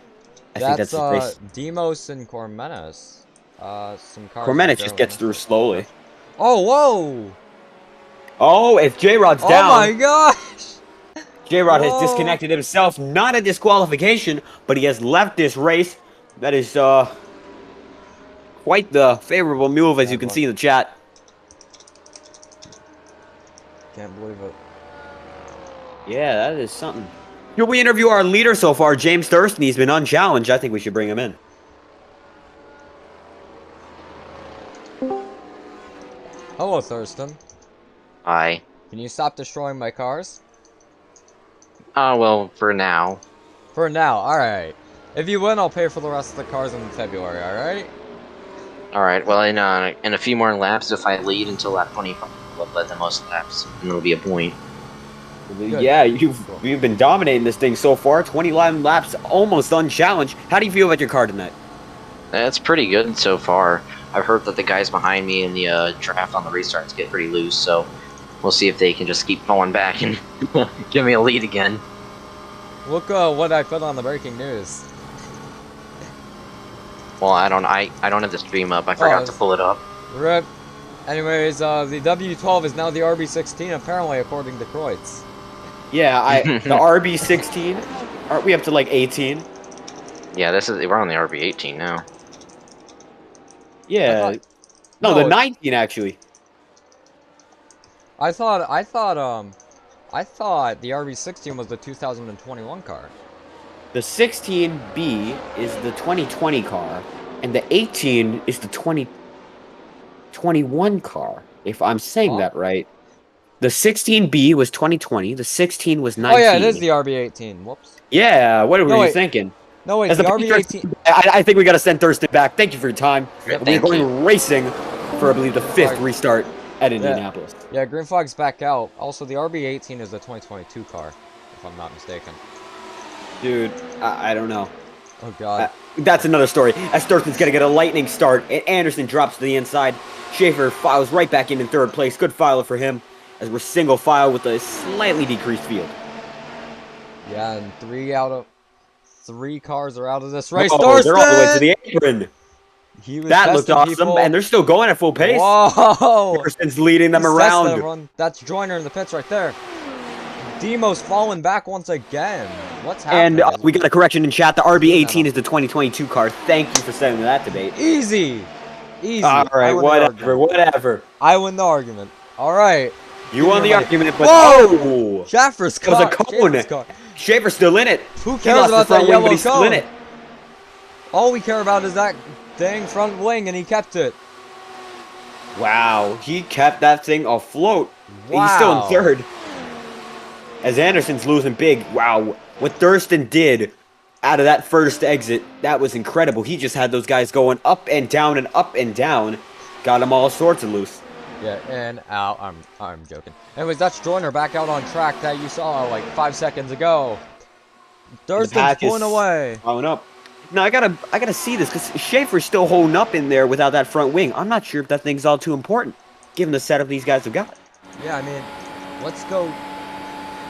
I think that's the race. Demos and Cormenes. Some cars. Cormenes just gets through slowly. Oh, whoa! Oh, if J-Rod's down. Oh my gosh! J-Rod has Whoa. disconnected himself. Not a disqualification, but he has left this race. That is quite the favorable move, as you can see in the chat. Can't believe it. Yeah, that is something. Here we interview our leader so far, James Thurston. He's been unchallenged. I think we should bring him in. Hello, Thurston. Hi. Can you stop destroying my cars? Well, for now. For now, alright. If you win, I'll pay for the rest of the cars in February, alright? Alright, well, in a few more laps, if I lead until lap 25, I'll let the most laps, and it'll be a point. Good. Yeah, you've been dominating this thing so far. 21 laps, almost unchallenged. How do you feel about your car tonight? That's pretty good so far. I've heard that the guys behind me in the draft on the restarts get pretty loose, so we'll see if they can just keep falling back and give me a lead again. Look what I put on the breaking news. Well, I don't have the stream up. I forgot to pull it up. Rip. Anyways, the W12 is now the RB16, apparently, according to Kreutz. Yeah, the RB16. Aren't we up to like 18? Yeah, we're on the RB18 now. Yeah. No, the 19 actually. I thought the RB16 was the 2021 car. The 16B is the 2020 car, and the 18 is the 2021 car, if I'm saying that right. The 16B was 2020, the 16 was 19. Oh yeah, it is the RB18. Whoops. Yeah, what were you thinking? No, wait, As the the RB18... I think we got to send Thurston back. Thank you for your time. Yeah, We're thank going you. racing for, I believe, the 5th restart at Indianapolis. Yeah, green flag's back out. Also, the RB18 is the 2022 car. if I'm not mistaken. Dude, I don't know. Oh god. That's another story. As Thurston's gonna get a lightning start, and Anderson drops to the inside. Schaefer files right back in third place. Good filer for him, as we're single file with a slightly decreased field. Yeah, and 3 out of 3 cars are out of this race. Oh, Thurston! they're all the way to the apron. He was That looked testing awesome, people. and they're still going at full pace. Whoa! Thurston's leading them He's testing around. everyone. That's Joyner in the pits right there. Demo's falling back once again. What's happening? And we got a correction in chat. The RB18 is the 2022 car. Thank you for setting that debate. Easy. Easy. All right, whatever. I win the argument. All right. You won the argument, but Whoa! Schaefer's that car. was a cone. Schaefer's car. Schaefer's still in it. Who He cares lost about the front that wing, but yellow he's still in cone? it. All we care about is that dang front wing, and he kept it. Wow, he kept that thing afloat. Wow. He's still in third. As Anderson's losing big. Wow, what Thurston did out of that first exit, that was incredible. He just had those guys going up and down and up and down. Got them all sorts of loose. Yeah, and out. I'm joking. Anyways, that's Joyner back out on track that you saw like 5 seconds ago. Thurston's pulling away. Following up. No, I gotta see this because Schaefer's still holding up in there without that front wing. I'm not sure if that thing's all too important, given the setup these guys have got. Yeah, I mean, let's go.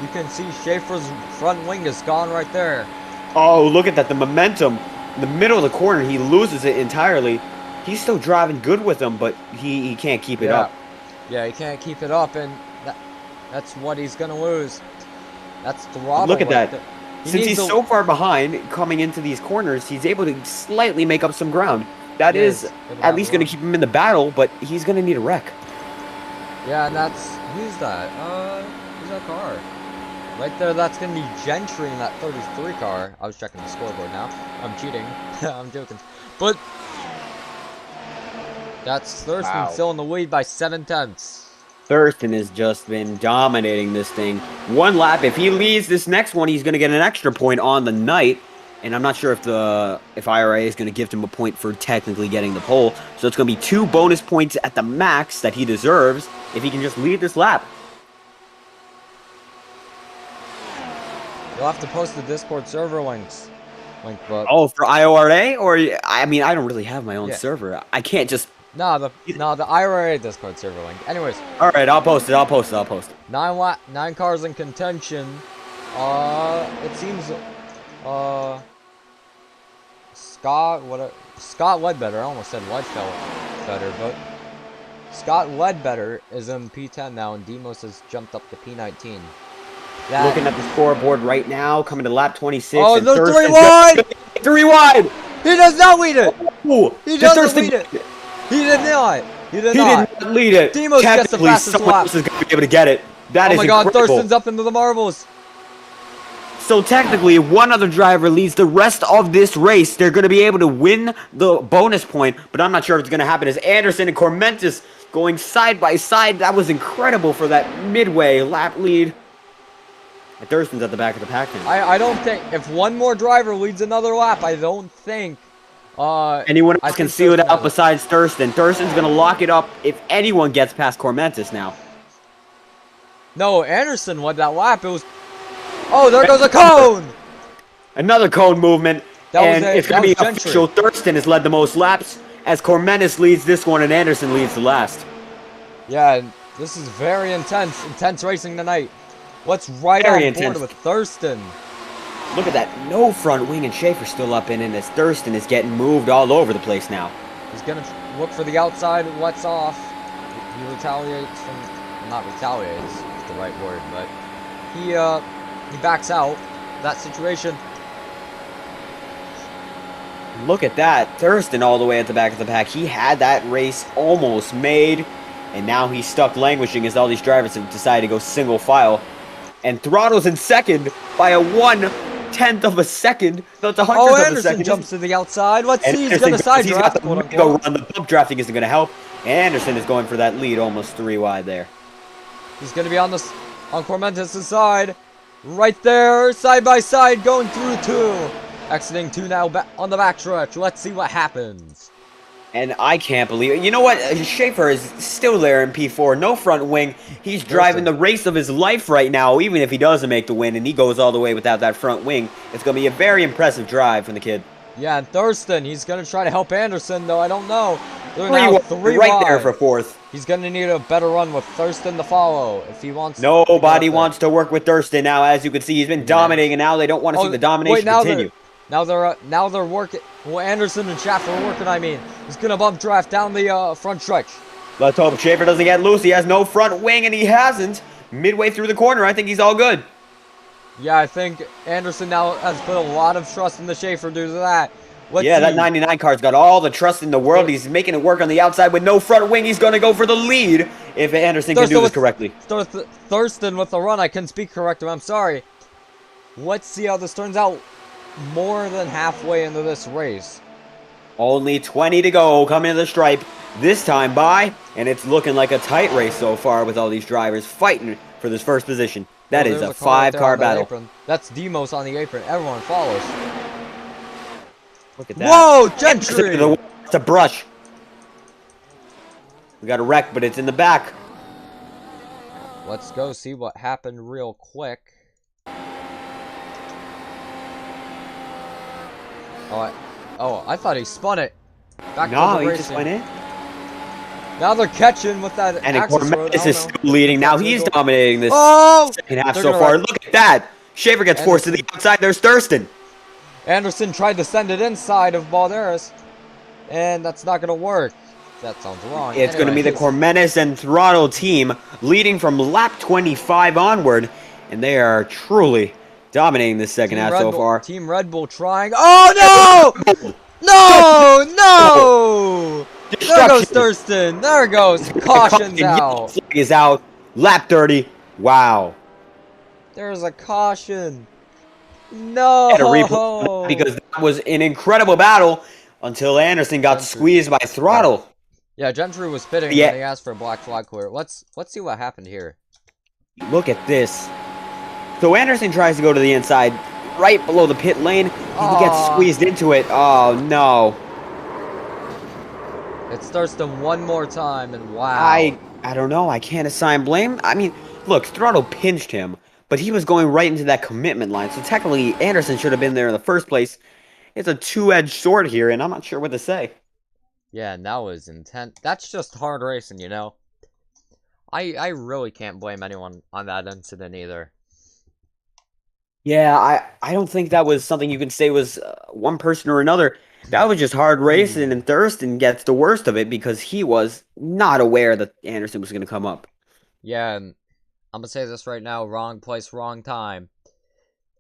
You can see Schaefer's front wing is gone right there. Oh, look at that. The momentum. In the middle of the corner, he loses it entirely. He's still driving good with them, but he can't keep it up. Yeah, he can't keep it up, and that's what he's going to lose. That's throttle. Look at that. Since he's needs so far behind, coming into these corners, he's able to slightly make up some ground. That is at least going to keep him in the battle, but he's going to need a wreck. Yeah, and that's... Who's that? Who's that car? Right there, that's going to be Gentry in that 33 car. I was checking the scoreboard now. I'm cheating. I'm joking. But... That's Thurston still in the lead by 7/10. Thurston has just been dominating this thing. One lap. If he leads this next one, he's going to get an extra point on the night. And I'm not sure if IRA is going to give him a point for technically getting the pole. So it's going to be 2 bonus points at the max that he deserves if he can just lead this lap. You'll have to post the Discord server link, but... Oh, for Iora? Or, I mean, I don't really have my own server. I can't just... No, the IRA Discord server link. Anyways. Alright, I'll post it. 9 cars in contention. It seems, Scott Ledbetter, I almost said Ledbetter, but Scott Ledbetter is in P10 now, and Demos has jumped up to P19. Looking at the scoreboard right now, coming to lap 26. Oh, and they're 3 wide! 3 wide! He does not lead it! Ooh, He doesn't lead it! He did not! He did not! He didn't lead it. Demos gets the fastest someone lap. else is going to be able to get it. That is Oh my god, incredible. Thurston's up into the marbles! So technically, if one other driver leads the rest of this race, they're going to be able to win the bonus point, but I'm not sure if it's going to happen. As Anderson and Cormentis going side by side, that was incredible for that midway lap lead. And Thurston's at the back of the pack now. I don't think, if one more driver leads another lap, I don't think, anyone else can seal it out besides Thurston. Thurston's going to lock it up if anyone gets past Cormentis now. No, Anderson won that lap. It was... Oh, there goes a cone! Another cone movement. And it's going to be Gentry. official. Thurston has led the most laps as Cormentis leads this one and Anderson leads the last. Yeah, this is very intense. Intense racing tonight. What's right on board with Thurston? Look at that. No front wing and Schaefer still up in it as Thurston is getting moved all over the place now. He's going to look for the outside. Lets off. He retaliates from... Not retaliates is the right word, but... He backs out. That situation. Look at that. Thurston all the way at the back of the pack. He had that race almost made. And now he's stuck languishing as all these drivers have decided to go single file. And Throttle's in second by a 1/10 of a second. That's a hundredth of a Anderson second. jumps to the outside. Let's see. He's Anderson going to side he's draft. got the go run. The bump drafting isn't going to help. Anderson is going for that lead almost 3 wide there. He's going to be on Cormentis' side. Right there. Side by side going through 2. Exiting 2 now on the backstretch. Let's see what happens. And I can't believe it. You know what? Schaefer is still there in P4. No front wing. He's driving the race of his life right now, even if he doesn't make the win and he goes all the way without that front wing. It's going to be a very impressive drive from the kid. Yeah, and Thurston, he's going to try to help Anderson, though. I don't know. They're now three right wide. there for fourth. He's going to need a better run with Thurston to follow if he wants. Nobody wants to work with Thurston now. As you can see, he's been dominating, and now they don't want to see the domination continue. Now they're working. Well, Anderson and Schaefer are working. I mean, he's gonna bump draft down the front stretch. Let's hope Schaefer doesn't get loose. He has no front wing, and he hasn't. Midway through the corner, I think he's all good. Yeah, I think Anderson now has put a lot of trust in the Schaefer due to that. That 99 car's got all the trust in the world. He's making it work on the outside with no front wing. He's gonna go for the lead if Anderson can do this correctly. Thurston with the run. I couldn't speak correctly. I'm sorry. Let's see how this turns out. More than halfway into this race. Only 20 to go, coming to the stripe this time by, and it's looking like a tight race so far with all these drivers fighting for this first position. That is a 5-car battle. That's Demos on the apron. Everyone follows. Look at that. Whoa, Gentry! It's a brush. We got a wreck, but it's in the back. Let's go see what happened real quick. I thought he spun it. Back no, he just went in. Now they're catching with that. And Kreutz is still leading. Now he's dominating this second half so far. Look at that. Schaefer gets forced to the outside. There's Thurston. Anderson tried to send it inside of Balderas, and that's not going to work. That sounds wrong. It's going to be the Kreutz and Throttle team leading from lap 25 onward, and they are truly dominating this second half so far. Team Red Bull trying. Oh no! No! There goes Thurston. There goes. Caution's out. Flag is out. Lap 30. Wow. There's a caution. No. Because that was an incredible battle until Anderson got squeezed by Throttle. Yeah, Gentry was pitting when he asked for a black flag clear. Let's see what happened here. Look at this. So Anderson tries to go to the inside, right below the pit lane. He gets squeezed into it. Oh, no. It's Thurston one more time, and wow. I don't know. I can't assign blame. I mean, look, Throttle pinched him, but he was going right into that commitment line. So technically, Anderson should have been there in the first place. It's a two-edged sword here, and I'm not sure what to say. Yeah, and that was intense. That's just hard racing, you know. I really can't blame anyone on that incident either. Yeah, I don't think that was something you can say was one person or another. That was just hard racing, and Thurston gets the worst of it because he was not aware that Anderson was going to come up. Yeah, and I'm going to say this right now, wrong place, wrong time.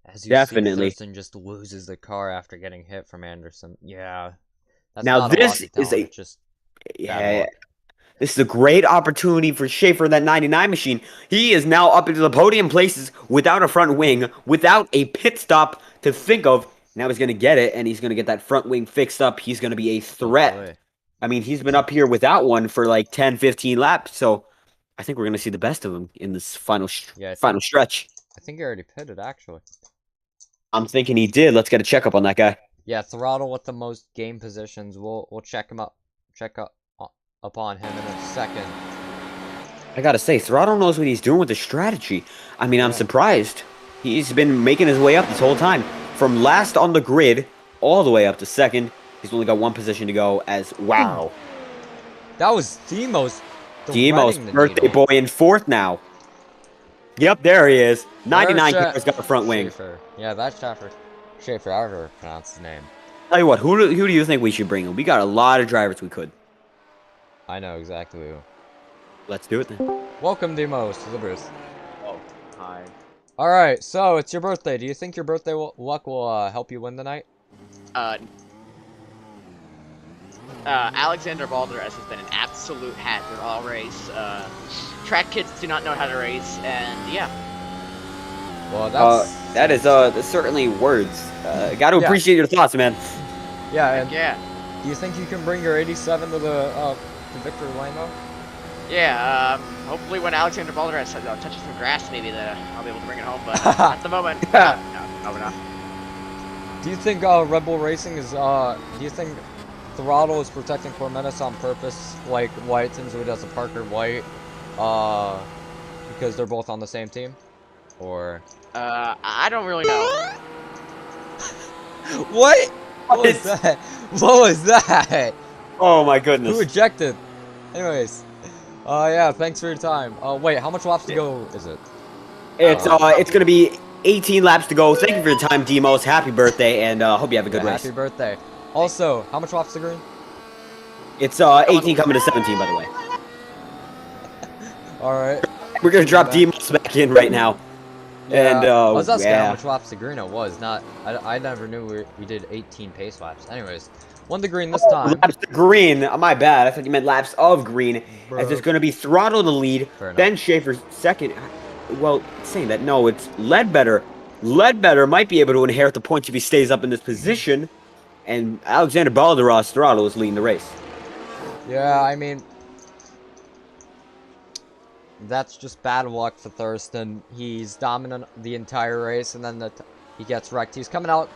As you Definitely. see, Thurston just loses the car after getting hit from Anderson. Yeah. That's now this is this is a great opportunity for Schaefer in that 99 machine. He is now up into the podium places without a front wing, without a pit stop to think of. Now he's going to get it, and he's going to get that front wing fixed up. He's going to be a threat. I mean, he's been up here without one for like 10, 15 laps, so I think we're going to see the best of him in this final stretch. I think he already pitted, actually. I'm thinking he did. Let's get a checkup on that guy. Yeah, Throttle with the most game positions. We'll check him up. Check up upon him in a second. I gotta say, Throttle knows what he's doing with the strategy. I mean, I'm surprised. He's been making his way up this whole time. From last on the grid, all the way up to second. He's only got one position to go as, wow. That was Demos. Demos, birthday boy in fourth now. Yep, there he is. 99 car's got the front wing. Schaefer. Yeah, that's Schaefer. Schaefer, I never pronounced his name. Tell you what, who do you think we should bring in? We got a lot of drivers we could. I know exactly who. Let's do it then. Welcome, Demos, to the booth. Oh, hi. Alright, so it's your birthday. Do you think your birthday luck will help you win tonight? Alexander Balderas has been an absolute hazard all race. Track kids do not know how to race, and yeah. Well, that's certainly words. Got to appreciate your thoughts, man. Yeah, and yeah. Do you think you can bring your 87 to the victory lane, though? Yeah, hopefully when Alexander Balderas touches some grass, maybe I'll be able to bring it home, but at the moment, no, we're not. Do you think Red Bull Racing is, do you think Throttle is protecting Cormetis on purpose, like White, since he does a Parker White, because they're both on the same team? Or... I don't really know. What? What was that? What was that? Oh my goodness. Who ejected? Anyways. Yeah, thanks for your time. Wait, how much laps to go is it? It's gonna be 18 laps to go. Thank you for your time, Demos. Happy birthday, and hope you have a good race. Happy birthday. Also, how much laps to green? It's 18 coming to 17, by the way. Alright. We're gonna drop Demos back in right now. Yeah, And I was asking yeah. how much laps to green it was. Not, I never knew we did 18 pace laps. Anyways, 1 to green this time. Laps to green. My bad. I thought you meant laps of green. Bro. As it's going to be Throttle in the lead. Then Schaefer's second. Well, saying that, no, it's Ledbetter. Ledbetter might be able to inherit the points if he stays up in this position. And Alexander Balderas Throttle is leading the race. Yeah, I mean, that's just bad luck for Thurston. He's dominant the entire race, and then he gets wrecked. He's coming out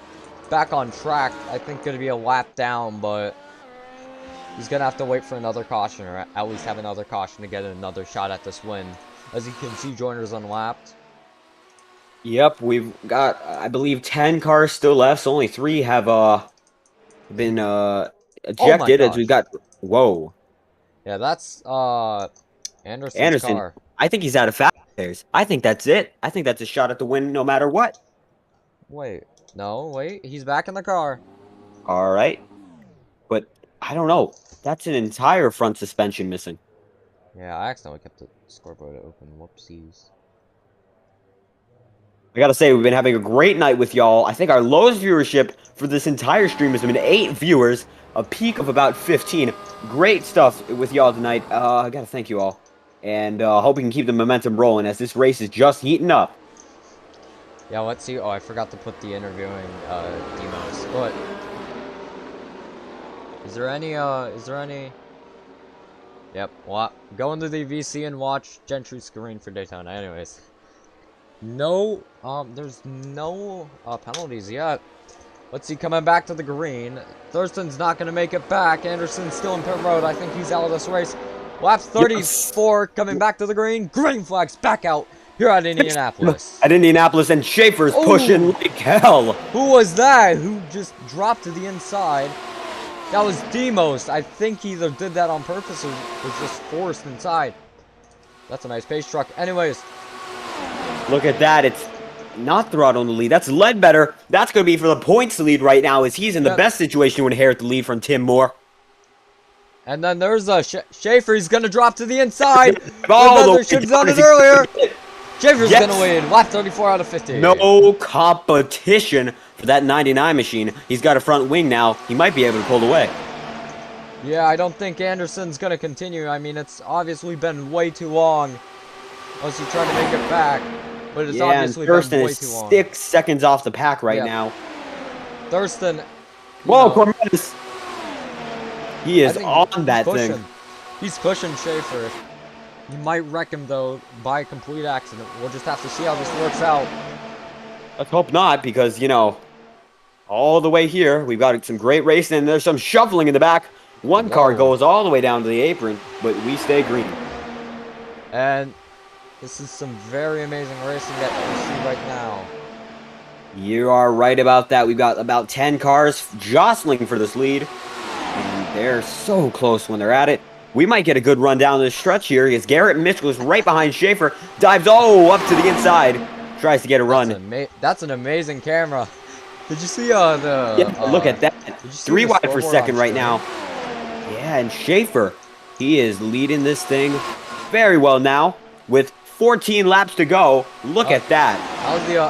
back on track. I think going to be a lap down, but he's going to have to wait for another caution, or at least have another caution to get another shot at this win. As you can see, Joyner's unlapped. Yep, we've got, I believe, 10 cars still left, so only 3 have been ejected. As we got, whoa. Yeah, that's Anderson's car. I think he's out of fast tires. I think that's it. I think that's a shot at the win no matter what. Wait, no, wait, he's back in the car. All right, but I don't know. That's an entire front suspension missing. Yeah, I accidentally kept the scoreboard open. Whoopsies. I gotta say, we've been having a great night with y'all. I think our lowest viewership for this entire stream has been 8 viewers, a peak of about 15. Great stuff with y'all tonight. I gotta thank you all. And hope we can keep the momentum rolling as this race is just heating up. Yeah, let's see. Oh, I forgot to put the interviewing demos. But is there any Yep, well, go into the VC and watch Gentry screen for Daytona. Anyways. No, there's no penalties yet. Let's see, coming back to the green. Thurston's not going to make it back. Anderson's still in pit road. I think he's out of this race. Lap 34, coming back to the green. Green flags back out here at Indianapolis. At Indianapolis, and Schaefer's pushing like hell. Who was that? Who just dropped to the inside? That was Demos. I think he either did that on purpose or was just forced inside. That's a nice pace truck. Anyways. Look at that. It's not Throttle in the lead. That's Ledbetter. That's going to be for the points lead right now, as he's in the best situation to inherit the lead from Tim Moore. And then there's Schaefer. He's going to drop to the inside. Should have done it earlier. Schaefer's going to win. Lap 34 out of 50. No competition for that 99 machine. He's got a front wing now. He might be able to pull away. Yeah, I don't think Anderson's going to continue. I mean, it's obviously been way too long. Unless you try to make it back. But it's obviously been way too long. 6 seconds off the pack right now. Thurston. Whoa, Cormetis. He is on that thing. He's pushing Schaefer. You might wreck him, though, by complete accident. We'll just have to see how this works out. Let's hope not, because, you know, all the way here, we've got some great racing, and there's some shuffling in the back. One car goes all the way down to the apron, but we stay green. And this is some very amazing racing that you see right now. You are right about that. We've got about 10 cars jostling for this lead. And they're so close when they're at it. We might get a good run down this stretch here as Garrett Mitchell is right behind Schaefer. Dives up to the inside. Tries to get a run. That's an amazing camera. Did you see the... Yeah, look at that. 3 wide for second right now. Yeah, and Schaefer, he is leading this thing very well now with 14 laps to go. Look at that.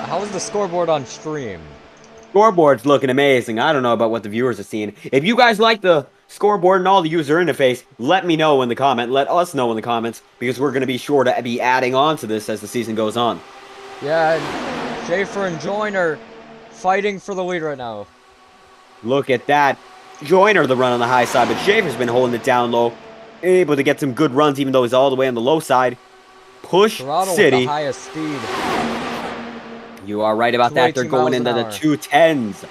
How's the scoreboard on stream? Scoreboard's looking amazing. I don't know about what the viewers are seeing. If you guys like the scoreboard and all the user interface, let me know in the comment. Let us know in the comments, because we're going to be sure to be adding on to this as the season goes on. Yeah, and Schaefer and Joyner fighting for the lead right now. Look at that. Joyner the run on the high side, but Schaefer's been holding it down low. Able to get some good runs, even though he's all the way on the low side. Push Throttle City. With the highest speed. You are right about that. They're going into the 210s.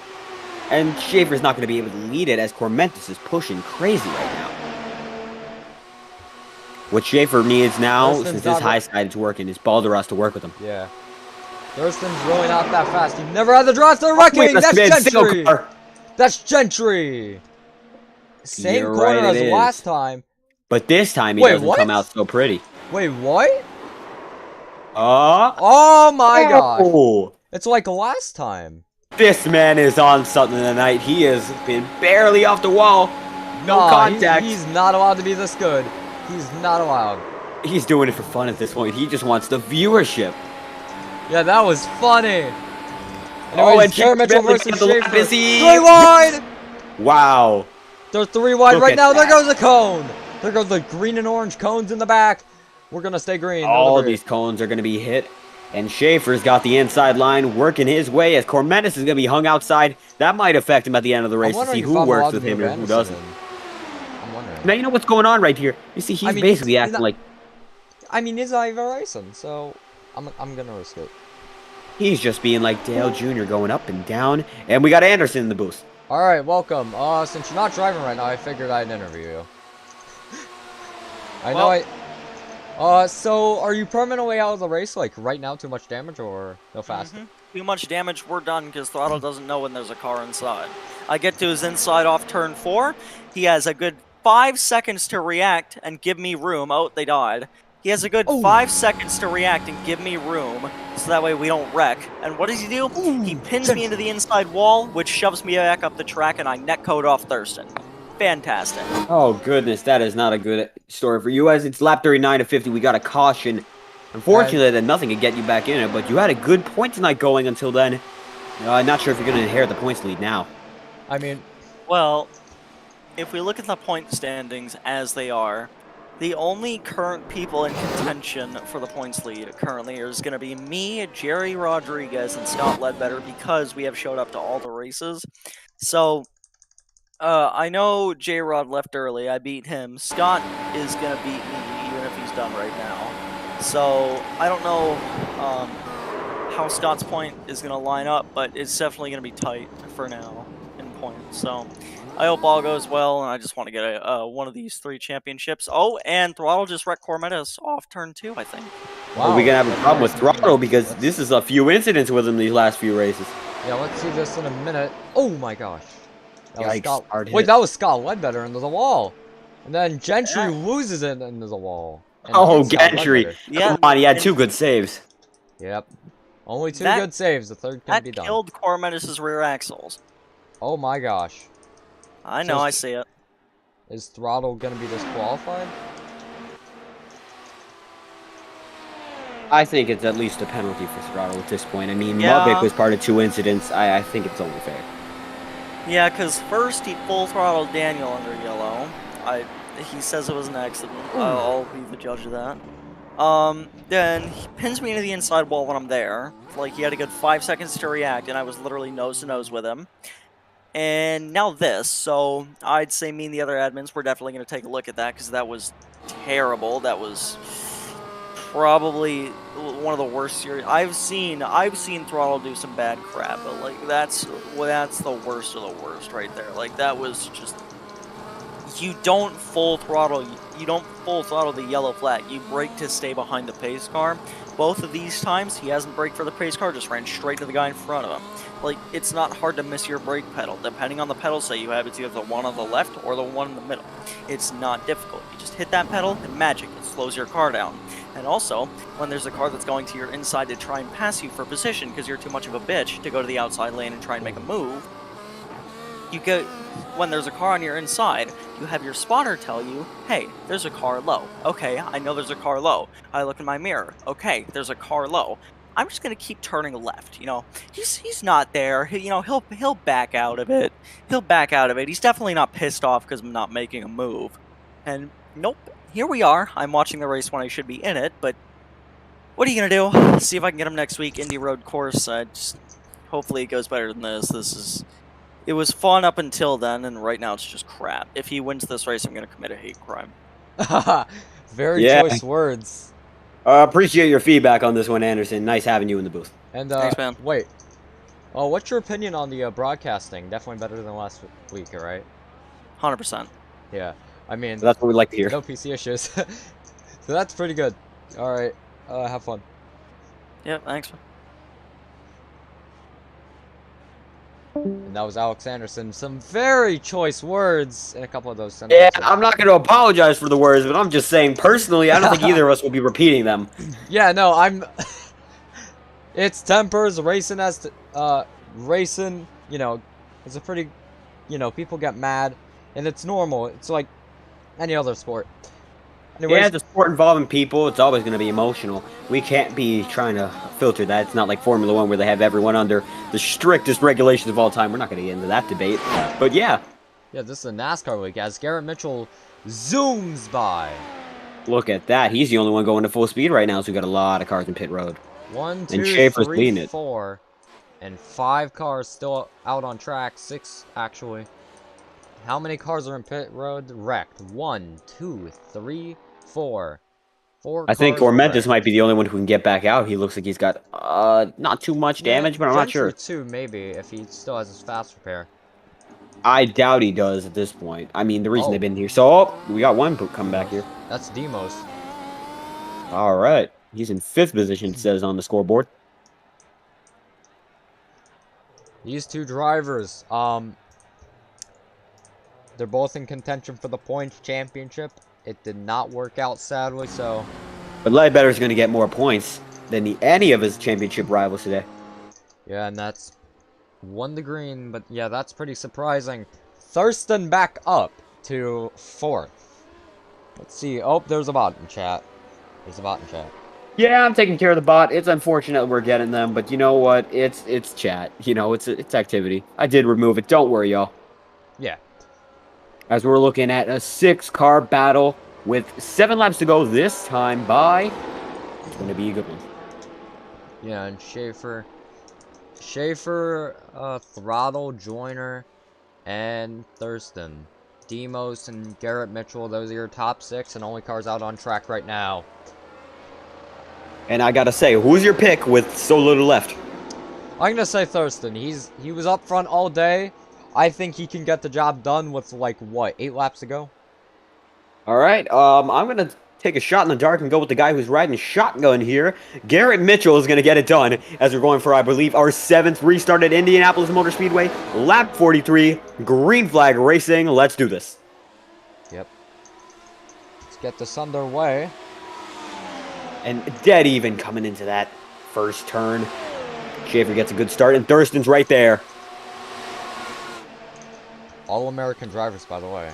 And Schaefer's not going to be able to lead it as Cormentis is pushing crazy right now. What Schaefer needs now, since his high side is working, is Balderas to work with him. Yeah. Thurston's really not that fast. He never had the draft to wrecking. That's Gentry. That's Gentry. Same corner as last time. But this time he doesn't come out so pretty. Wait, what? Oh my gosh. It's like last time. This man is on something tonight. He has been barely off the wall. No contact. He's not allowed to be this good. He's not allowed. He's doing it for fun at this point. He just wants the viewership. Yeah, that was funny. Anyways, and Mitchell versus Schaefer. 3 wide! Wow. They're 3 wide right now. There goes the cone. There goes the green and orange cones in the back. We're going to stay green. All these cones are going to be hit. And Schaefer's got the inside line working his way as Cormentis is going to be hung outside. That might affect him at the end of the race to see who works with him and who doesn't. I'm wondering. Now, you know what's going on right here? You see, he's basically acting like... I mean, he's Iora racing, so I'm going to risk it. He's just being like Dale Jr. going up and down. And we got Anderson in the booth. All right, welcome. Since you're not driving right now, I figured I'd interview you. So are you permanently out of the race, like right now, too much damage or no faster? Too much damage, we're done because Throttle doesn't know when there's a car inside. I get to his inside off turn 4. He has a good 5 seconds to react and give me room. Oh, they died. He has a good 5 seconds to react and give me room, so that way we don't wreck. And what does he do? He pins me into the inside wall, which shoves me back up the track, and I netcode off Thurston. Fantastic. Oh, goodness, that is not a good story for you. As it's lap 39 to 50, we got a caution. Unfortunately, that nothing could get you back in it, but you had a good point tonight going until then. I'm not sure if you're going to inherit the points lead now. I mean... Well, if we look at the point standings as they are, the only current people in contention for the points lead currently is going to be me, Jerry Rodriguez, and Scott Ledbetter because we have showed up to all the races. So, I know J-Rod left early. I beat him. Scott is going to beat me even if he's done right now. So, I don't know how Scott's point is going to line up, but it's definitely going to be tight for now in points. So, I hope all goes well, and I just want to get one of these 3 championships. Oh, and Throttle just wrecked Cormentis off turn 2, I think. Wow. Well, we're going to have a problem with Throttle because this is a few incidents with him these last few races. Yeah, let's see this in a minute. Oh my gosh. Wait, that was Scott Ledbetter into the wall. And then Gentry loses it into the wall. Oh, Gentry. Come on, he had 2 good saves. Yep. Only 2 good saves. The third can be done. That killed Cormentis' rear axles. Oh my gosh. I know, I see it. Is Throttle going to be disqualified? I think it's at least a penalty for Throttle at this point. I mean, Mavic was part of 2 incidents. I think it's only fair. Yeah, because first he full throttled Daniel under yellow. He says it was an accident. I'll be the judge of that. Then he pins me into the inside wall when I'm there. Like, he had a good 5 seconds to react, and I was literally nose to nose with him. And now this, so I'd say me and the other admins were definitely going to take a look at that because that was terrible. That was probably one of the worst series I've seen Throttle do some bad crap, but like that's the worst of the worst right there. Like that was just you don't full throttle the yellow flag. You brake to stay behind the pace car. Both of these times he hasn't braked for the pace car, just ran straight to the guy in front of him. Like, it's not hard to miss your brake pedal. Depending on the pedal set you have, it's either the one on the left or the one in the middle. It's not difficult. You just hit that pedal and magic. It slows your car down. And also, when there's a car that's going to your inside to try and pass you for position because you're too much of a bitch to go to the outside lane and try and make a move, when there's a car on your inside, you have your spotter tell you, hey, there's a car low. Okay, I know there's a car low. I look in my mirror. Okay, there's a car low. I'm just gonna keep turning left. You know, he's not there. He'll back out of it. He'll back out of it. He's definitely not pissed off because I'm not making a move. And nope, here we are. I'm watching the race when I should be in it. But what are you gonna do? See if I can get him next week. Indy Road course. Hopefully it goes better than this. It was fun up until then, and right now it's just crap. If he wins this race, I'm gonna commit a hate crime. Very choice words. Appreciate your feedback on this one, Anderson. Nice having you in the booth. And thanks, man. Wait, Oh, what's your opinion on the broadcasting? Definitely better than last week, right? 100%. Yeah. I mean, So that's what we like to hear. no PC issues. So that's pretty good. All right. Have fun. Yep, thanks. And that was Alex Anderson. Some very choice words in a couple of those Yeah, sentences. I'm not going to apologize for the words, but I'm just saying, personally, I don't think either of us will be repeating them. Yeah, no, I'm... It's tempers, racing racing, you know, it's a pretty, you know, people get mad, and it's normal. It's like any other sport. Anyways, Yeah, it's a sport involving people. It's always going to be emotional. We can't be trying to filter that. It's not like Formula One where they have everyone under the strictest regulations of all time. We're not going to get into that debate. But yeah. Yeah, this is a NASCAR week as Garrett Mitchell zooms by. Look at that. He's the only one going to full speed right now, so we got a lot of cars in pit road. 1, 2, And Schaefer's 3, leading it. 4, and 5 cars still out on track. 6, actually. How many cars are in pit road? Wrecked. 1, 2, 3, 4. 4 I think cars Ormentis wrecked. might be the only one who can get back out. He looks like he's got not too much damage, but I'm not sure. Gentry too, maybe, if he still has his fast repair. I doubt he does at this point. I mean, the reason Oh. they've been here. So, we got one coming back here. That's Demos. All right. He's in 5th position, it says on the scoreboard. These two drivers, they're both in contention for the points championship. It did not work out, sadly, so... But Ledbetter's going to get more points than any of his championship rivals today. Yeah, and that's... won the green, but yeah, that's pretty surprising. Thurston back up to 4th. Let's see. Oh, there's a bot in chat. There's a bot in chat. Yeah, I'm taking care of the bot. It's unfortunate we're getting them, but you know what? It's chat. You know, it's activity. I did remove it. Don't worry, y'all. Yeah. As we're looking at a 6-car battle with 7 laps to go this time by... It's going to be a good one. Yeah, and Schaefer, Throttle, Joyner, and Thurston. Demos and Garrett Mitchell, those are your top 6 and only cars out on track right now. And I gotta say, who's your pick with so little left? I'm gonna say Thurston. He was up front all day. I think he can get the job done with, like, what, 8 laps to go? Alright, I'm gonna take a shot in the dark and go with the guy who's riding shotgun here. Garrett Mitchell is gonna get it done as we're going for, I believe, our 7th restart at Indianapolis Motor Speedway. Lap 43, green flag racing. Let's do this. Yep. Let's get this underway. And dead even coming into that first turn. Schaefer gets a good start, and Thurston's right there. All-American drivers, by the way.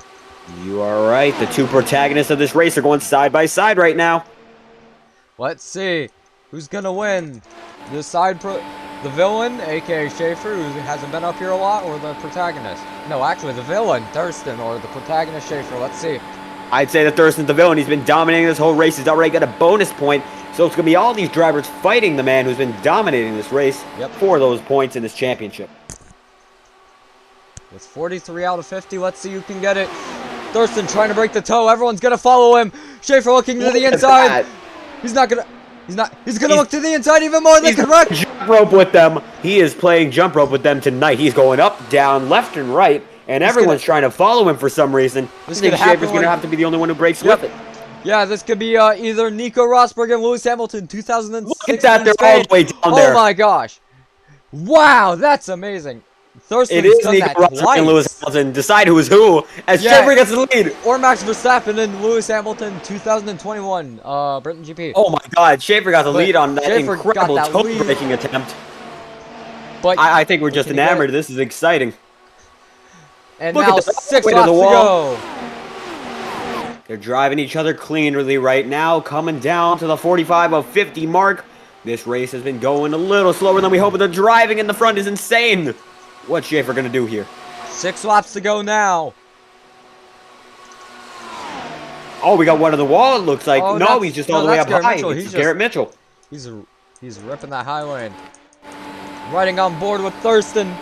You are right. The 2 protagonists of this race are going side by side right now. Let's see. Who's gonna win? The villain, aka Schaefer, who hasn't been up here a lot, or the protagonist? No, actually, the villain, Thurston, or the protagonist, Schaefer. Let's see. I'd say that Thurston's the villain. He's been dominating this whole race. He's already got a bonus point. So it's going to be all these drivers fighting the man who's been dominating this race for those points in this championship. With 43 out of 50, let's see who can get it. Thurston trying to break the toe. Everyone's going to follow him. Schaefer looking to the inside. He's going to look to the inside even more than correct. Jump rope with them. He is playing jump rope with them tonight. He's going up, down, left, and right. And everyone's trying to follow him for some reason. I think Schaefer's going to have to be the only one who breaks with it. Yeah, this could be either Nico Rosberg and Lewis Hamilton 2006. Look at that, they're all the way down there. Oh my gosh. Wow, that's amazing. Thurston's it is done Nico that Rosberg twice. and Lewis Hamilton. Decide who is who as Schaefer gets the lead. Or Max Verstappen and Lewis Hamilton 2021 Britain GP. Oh my god, Schaefer got the lead on that Schaefer incredible got that lead. toe-breaking attempt. But I think we're just enamored. This is exciting. And Look now at the 6 way laps to to the wall. go. They're driving each other cleanly right now, coming down to the 45 of 50 mark. This race has been going a little slower than we hoped, but the driving in the front is insane. What's Schaefer going to do here? 6 laps to go now. Oh, we got one on the wall, it looks like. Oh, no, he's just all the way up Garrett high. Mitchell. It's Garrett Mitchell. He's ripping that high lane. Riding on board with Thurston.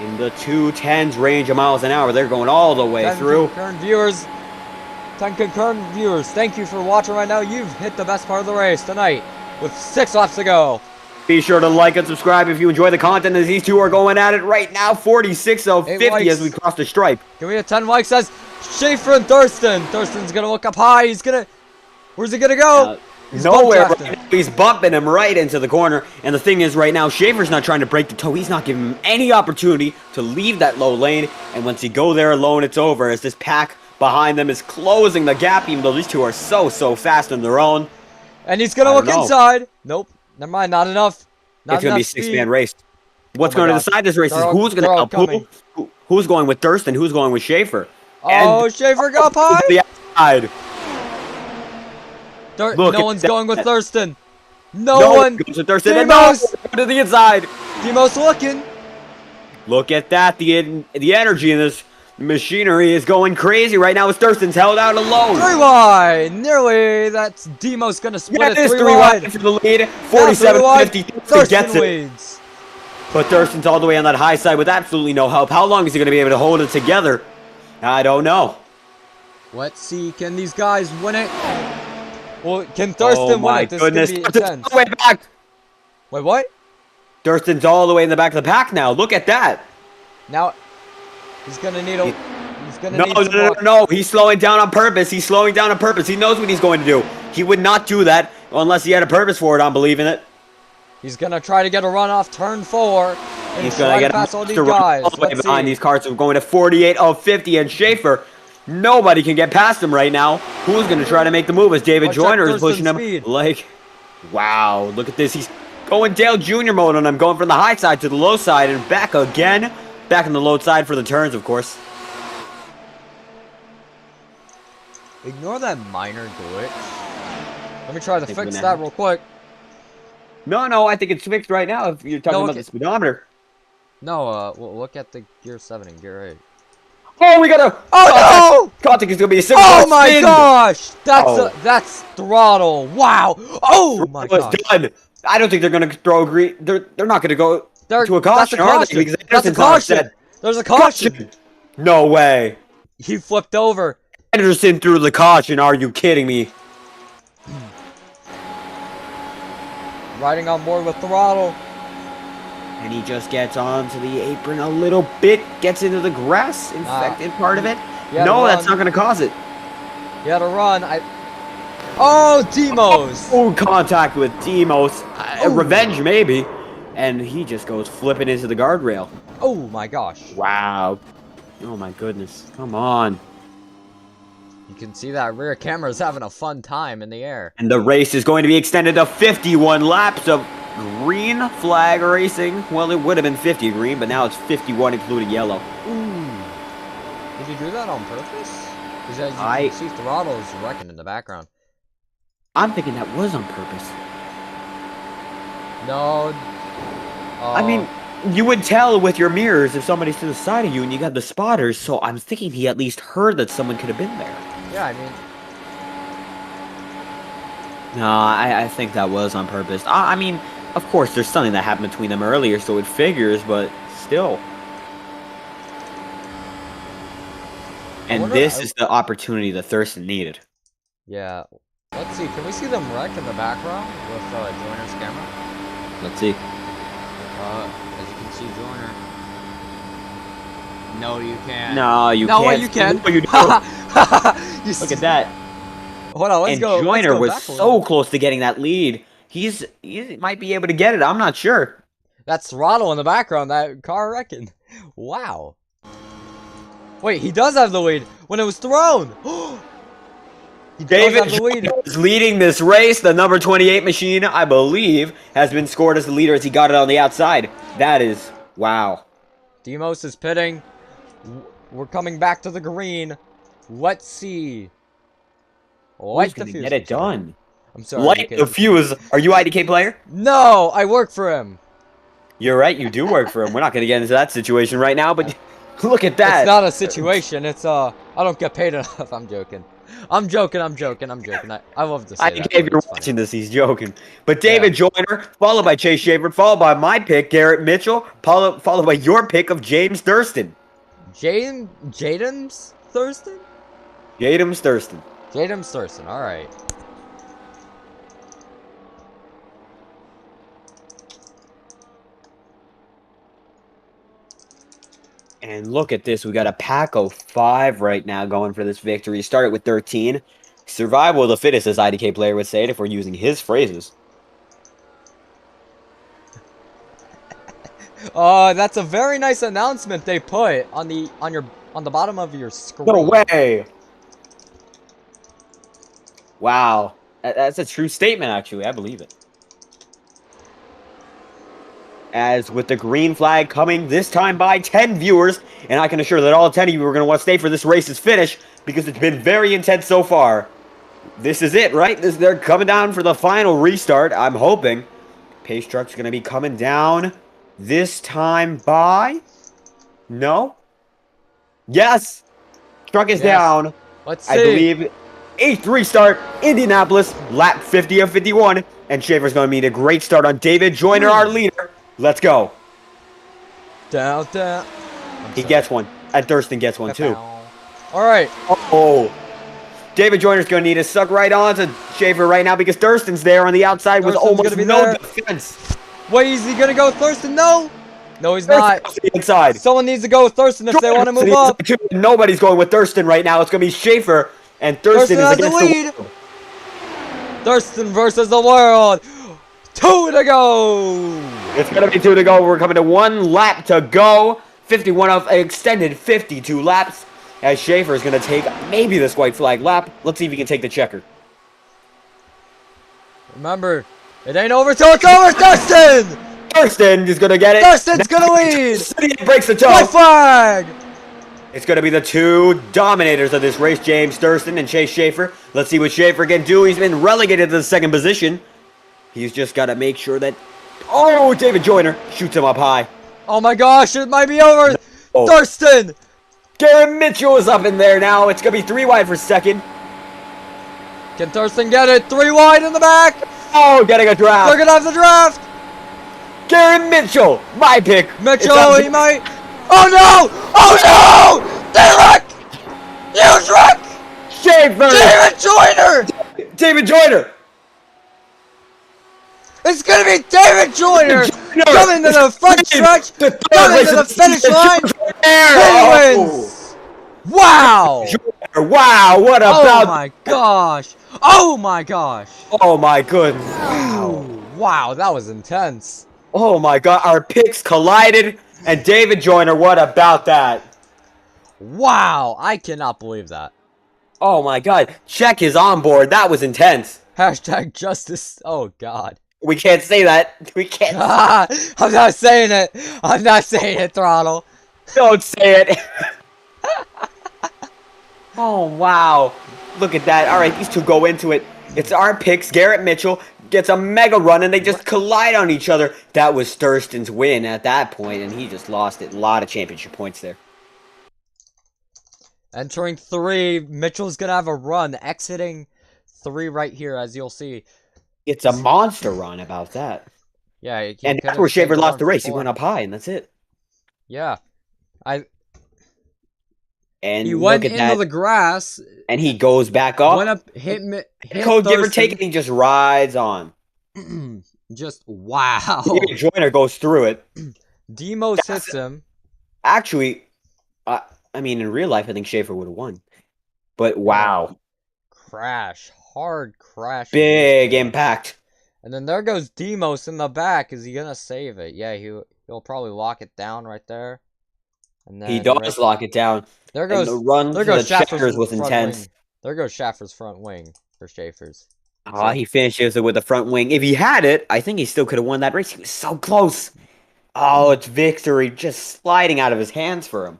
In the 210s range of miles an hour, they're going all the way through. 10 concurrent viewers, thank you for watching right now. You've hit the best part of the race tonight with 6 laps to go. Be sure to like and subscribe if you enjoy the content as these two are going at it right now. 46 of 50 as we cross the stripe. Give me a 10 likes as Schaefer and Thurston. Thurston's gonna look up high. He's gonna... Where's he gonna go? He's Nowhere. bump Right, he's bumping him right into the corner. And the thing is, right now, Schaefer's not trying to break the toe. He's not giving him any opportunity to leave that low lane. And once he go there alone, it's over as this pack behind them is closing the gap, even though these two are so fast on their own. And he's gonna look inside. Nope. Never mind. Not enough. It's going to be a six-man race. What's going to decide this race is who's going to help who's going with Thurston, who's going with Schaefer. Oh, and Schaefer got pie. The outside. No one's going with Thurston. No one goes with Thurston. Demos to the inside. Demos looking. Look at that. The energy in this machinery is going crazy right now as Thurston's held out alone. 3 wide. Nearly. That's Demos going to split it 3 wide. For the lead. 47-50. Thurston leads. But Thurston's all the way on that high side with absolutely no help. How long is he going to be able to hold it together? I don't know. Let's see. Can these guys win it? Well, can Thurston win it? This goodness. is going to be intense. All the way back. Wait, what? Thurston's all the way in the back of the pack now. Look at that. Now, he's going to need a... He's going to need No. He's slowing down on purpose. He's slowing down on purpose. He knows what he's going to do. He would not do that unless he had a purpose for it. I'm believing it. He's going to try to get a run off turn 4. And he's going to get past all these guys. All the way behind these cars. We're going to 48 of 50. And Schaefer, nobody can get past him right now. Who's going to try to make the move as David Joyner is pushing him? Like, wow, look at this. He's going Dale Jr. mode on him. Going from the high side to the low side and back again. Back on the low side for the turns, of course. Ignore that minor glitch. Let me try to fix that real quick. No, I think it's fixed right now if you're talking about the speedometer. No, well, look at the gear 7 and gear 8. Oh, we got a... Oh, no! Contact is going to be a single Oh, my gosh! That's throttle. Wow. Oh, my gosh. Done. I don't think they're going to throw a green... They're not going to go to a caution, are they? That's a caution. There's a caution. No way. He flipped over. Anderson threw the caution. Are you kidding me? Riding on board with throttle. And he just gets onto the apron a little bit. Gets into the grass infected part of it. No, that's not going to cause it. He had to run. Oh, Demos. Oh, contact with Demos. Revenge, maybe. And he just goes flipping into the guardrail. Oh, my gosh. Wow. Oh, my goodness. Come on. You can see that rear camera is having a fun time in the air. And the race is going to be extended to 51 laps of green flag racing. Well, it would have been 50 green, but now it's 51 including yellow. Ooh. Did you do that on purpose? Because as you can see, throttle is wrecking in the background. I'm thinking that was on purpose. No. I mean, you would tell with your mirrors if somebody's to the side of you and you got the spotters, so I'm thinking he at least heard that someone could have been there. Yeah, I mean... No, I think that was on purpose. I mean, of course, there's something that happened between them earlier, so it figures, but still. And this is the opportunity that Thurston needed. Yeah. Let's see, can we see them wreck in the background with Joyner's camera? Let's see. As you can see, Joyner. No, you can't. No, you can't. No, you can. No, you don't. Look at that. Hold on, let's go. And Joyner was so close to getting that lead. He might be able to get it. I'm not sure. That's throttle in the background. That car wrecking. Wow. Wait, he does have the lead when it was thrown. David is leading this race. The number 28 machine, I believe, has been scored as the leader as he got it on the outside. That is, wow. Demos is pitting. We're coming back to the green. Let's see. Who's gonna get it done? I'm sorry. Light the fuse. Are you IDK player? No, I work for him. You're right. You do work for him. We're not gonna get into that situation right now, but look at that. It's not a situation. It's I don't get paid enough. I'm joking. I'm joking. I love to say that. IDK, if you're watching this, he's joking. But David Joyner, followed by Chase Schaefer, followed by my pick, Garrett Mitchell, followed by your pick of James Thurston. Jadams Thurston? Jadams Thurston. Jadams Thurston, alright. And look at this. We got a pack of 5 right now going for this victory. Started with 13. Survival of the fittest, as IDK player would say it, if we're using his phrases. That's a very nice announcement they put on the bottom of your screen. No way! Wow. That's a true statement, actually. I believe it. As with the green flag coming this time by 10 viewers, and I can assure that all 10 of you are going to want to stay for this race's finish because it's been very intense so far. This is it, right? They're coming down for the final restart, I'm hoping. Pace truck's going to be coming down this time by... No? Yes! Truck is down. Let's see. I believe 8th restart, Indianapolis, lap 50 of 51. And Schaefer's going to need a great start on David Joyner, our leader. Let's go. Down. He gets one. And Thurston gets one, too. Alright. Oh. David Joyner's going to need to suck right on to Schaefer right now because Thurston's there on the outside with almost no defense. Wait, is he going to go Thurston? No. No, he's not. Inside. Someone needs to go with Thurston if they want to move up. Nobody's going with Thurston right now. It's going to be Schaefer, and Thurston is against the lead. Thurston versus the world. 2 to go. It's going to be 2 to go. We're coming to 1 lap to go. 51 of extended 52 laps. As Schaefer is going to take maybe this white flag lap. Let's see if he can take the checker. Remember, it ain't over till it's over, Thurston! Thurston is going to get it. Thurston's going to lead. City breaks the toe. White flag. It's going to be the 2 dominators of this race, James Thurston and Chase Schaefer. Let's see what Schaefer can do. He's been relegated to the 2nd position. He's just got to make sure that... Oh, David Joyner shoots him up high. Oh my gosh, it might be over. Oh. Thurston. Garrett Mitchell is up in there now. It's going to be 3 wide for 2nd. Can Thurston get it? 3 wide in the back. Oh, getting a draft. They're going to have the draft. Garrett Mitchell, my pick. Mitchell, he might. Oh no! Oh no! They wreck! Huge wreck! Schaefer! David Joyner! David Joyner! It's gonna be David Joyner coming to the front stretch, coming to the finish line. He wins! Wow! Wow! What about? Oh my gosh! Oh my gosh! Oh my goodness! Wow, that was intense. Oh my god! Our picks collided, and David Joyner. What about that? Wow! I cannot believe that. Oh my god! Check his onboard. That was intense. Hashtag justice. Oh god. We can't say that. We can't. I'm not saying it. I'm not saying it, Throttle. Don't say it. Oh, wow. Look at that. All right, these two go into it. It's our picks. Garrett Mitchell gets a mega run, and they just collide on each other. That was Thurston's win at that point, and he just lost it. A lot of championship points there. Entering 3, Mitchell's going to have a run. Exiting 3 right here, as you'll see. It's a monster run about that. Yeah, and that's where Schaefer lost the race. He went up high, and that's it. Yeah. And he went into the grass. And he goes back up. Went up, hit code give or take, and he just rides on. Just, wow. Even Joyner goes through it. Demos hits him. Actually, I mean, in real life, I think Schaefer would have won. But wow. Crash. Hard crash. Big impact. And then there goes Demos in the back. Is he going to save it? Yeah, he'll probably lock it down right there. And then he does lock it down. There goes, and the run to the checkers was intense. Wing. There goes Schaefer's front wing for Schaefer's. He finishes it with the front wing. If he had it, I think he still could have won that race. He was so close. Oh, it's victory just sliding out of his hands for him.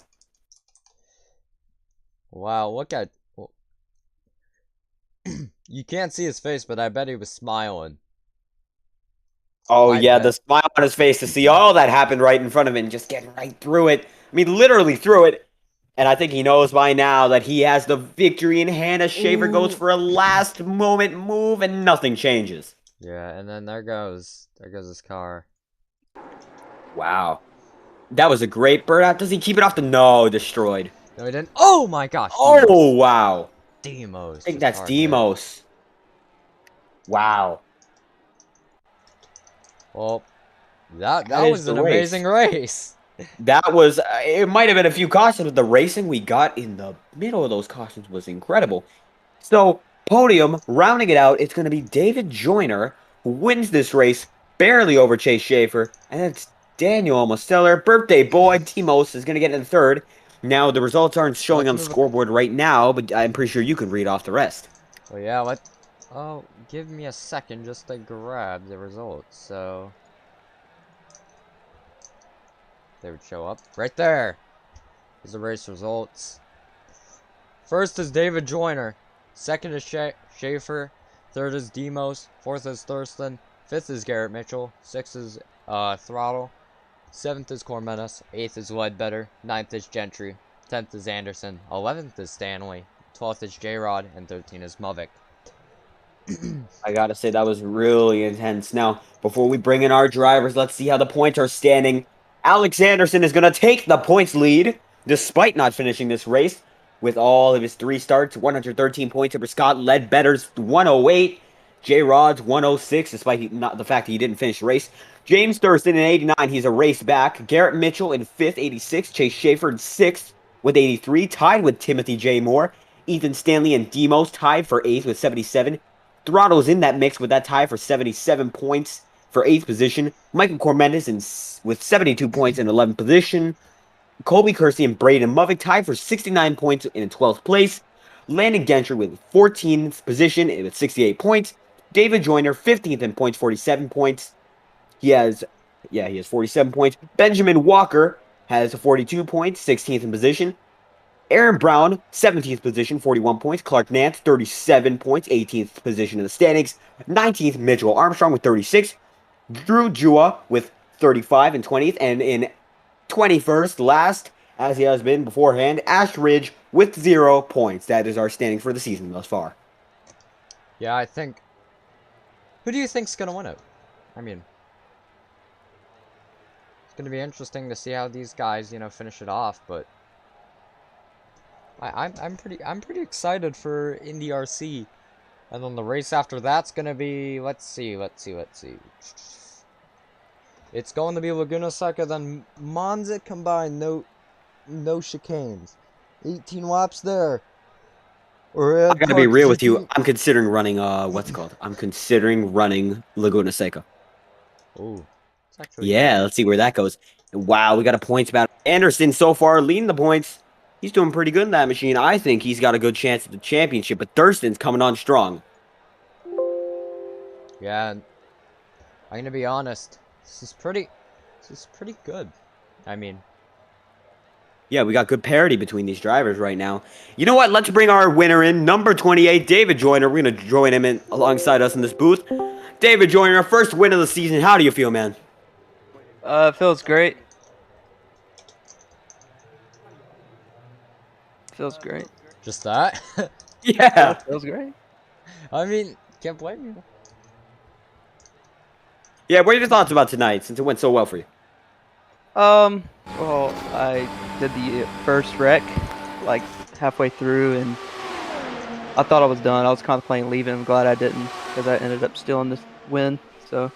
Wow, look at... You can't see his face, but I bet he was smiling. Oh, yeah, the smile on his face to see all that happened right in front of him and just getting right through it. I mean, literally through it. And I think he knows by now that he has the victory in hand as Schaefer goes for a last-moment move and nothing changes. Yeah, and then there goes his car. Wow. That was a great burnout. Does he keep it off the... No, destroyed. No, he didn't. Oh, my gosh. Demos. Oh, wow. Demos. I think that's Demos. Wow. Well, that was an amazing race. That was, it might have been a few cautions, but the racing we got in the middle of those cautions was incredible. So, Podium, rounding it out, it's going to be David Joyner, who wins this race, barely over Chase Schaefer, and it's Daniel almost stellar. Birthday boy, Timos, is going to get in third. Now, the results aren't showing Let's on the move. scoreboard right now, but I'm pretty sure you can read off the rest. Well, yeah, oh, give me a second just to grab the results, so... They would show up. Right there! Here's the race results. First is David Joyner. Second is Schaefer. Third is Demos. Fourth is Thurston. Fifth is Garrett Mitchell. Sixth is Throttle. Seventh is Cormenas. Eighth is Ledbetter. Ninth is Gentry. 10th is Anderson. 11th is Stanley. 12th is J-Rod. And 13th is Movic. I gotta say, that was really intense. Now, before we bring in our drivers, let's see how the points are standing. Alex Anderson is gonna take the points lead, despite not finishing this race. With all of his 3 starts, 113 points over Scott Ledbetter's 108. J-Rod's 106, despite not the fact that he didn't finish the race. James Thurston in 89, he's a race back. Garrett Mitchell in 5th, 86. Chase Schaefer in 6th with 83, tied with Timothy J. Moore. Ethan Stanley and Demos tied for 8th with 77. Throttle's in that mix with that tie for 77 points for 8th position. Michael Cormendes with 72 points in 11th position. Colby Kersey and Braden Movic tied for 69 points in 12th place. Landon Gentry with 14th position with 68 points. David Joyner 15th in points, 47 points. He has 47 points. Benjamin Walker has 42 points, 16th in position. Aaron Brown, 17th position, 41 points. Clark Nance, 37 points, 18th position in the standings. 19th, Mitchell Armstrong with 36. Drew Jua with 35 and 20th. And in 21st, last, as he has been beforehand, Ash Ridge with 0 points. That is our standings for the season thus far. Yeah, I think... Who do you think's gonna win it? I mean... It's gonna be interesting to see how these guys, finish it off, but... I'm pretty excited for Indy RC. And then the race after that's gonna be, let's see. It's going to be Laguna Seca, then Monza combined, no chicanes. 18 laps there. I gotta be real with you. I'm considering running, I'm considering running Laguna Seca. Ooh. Yeah, let's see where that goes. Wow, we got a points battle. Anderson so far leading the points. He's doing pretty good in that machine. I think he's got a good chance at the championship, but Thurston's coming on strong. Yeah, I'm gonna be honest. This is pretty good. I mean, yeah, we got good parity between these drivers right now. You know what? Let's bring our winner in, number 28, David Joyner. We're gonna join him in alongside us in this booth. David Joyner, first win of the season. How do you feel, man? Feels great. Feels great. just that. Yeah. Feels great. I mean, can't blame you. Yeah, what are your thoughts about tonight, since it went so well for you? Well, I did the first wreck, like, halfway through, and I thought I was done. I was contemplating leaving. I'm glad I didn't, because I ended up stealing this win, so...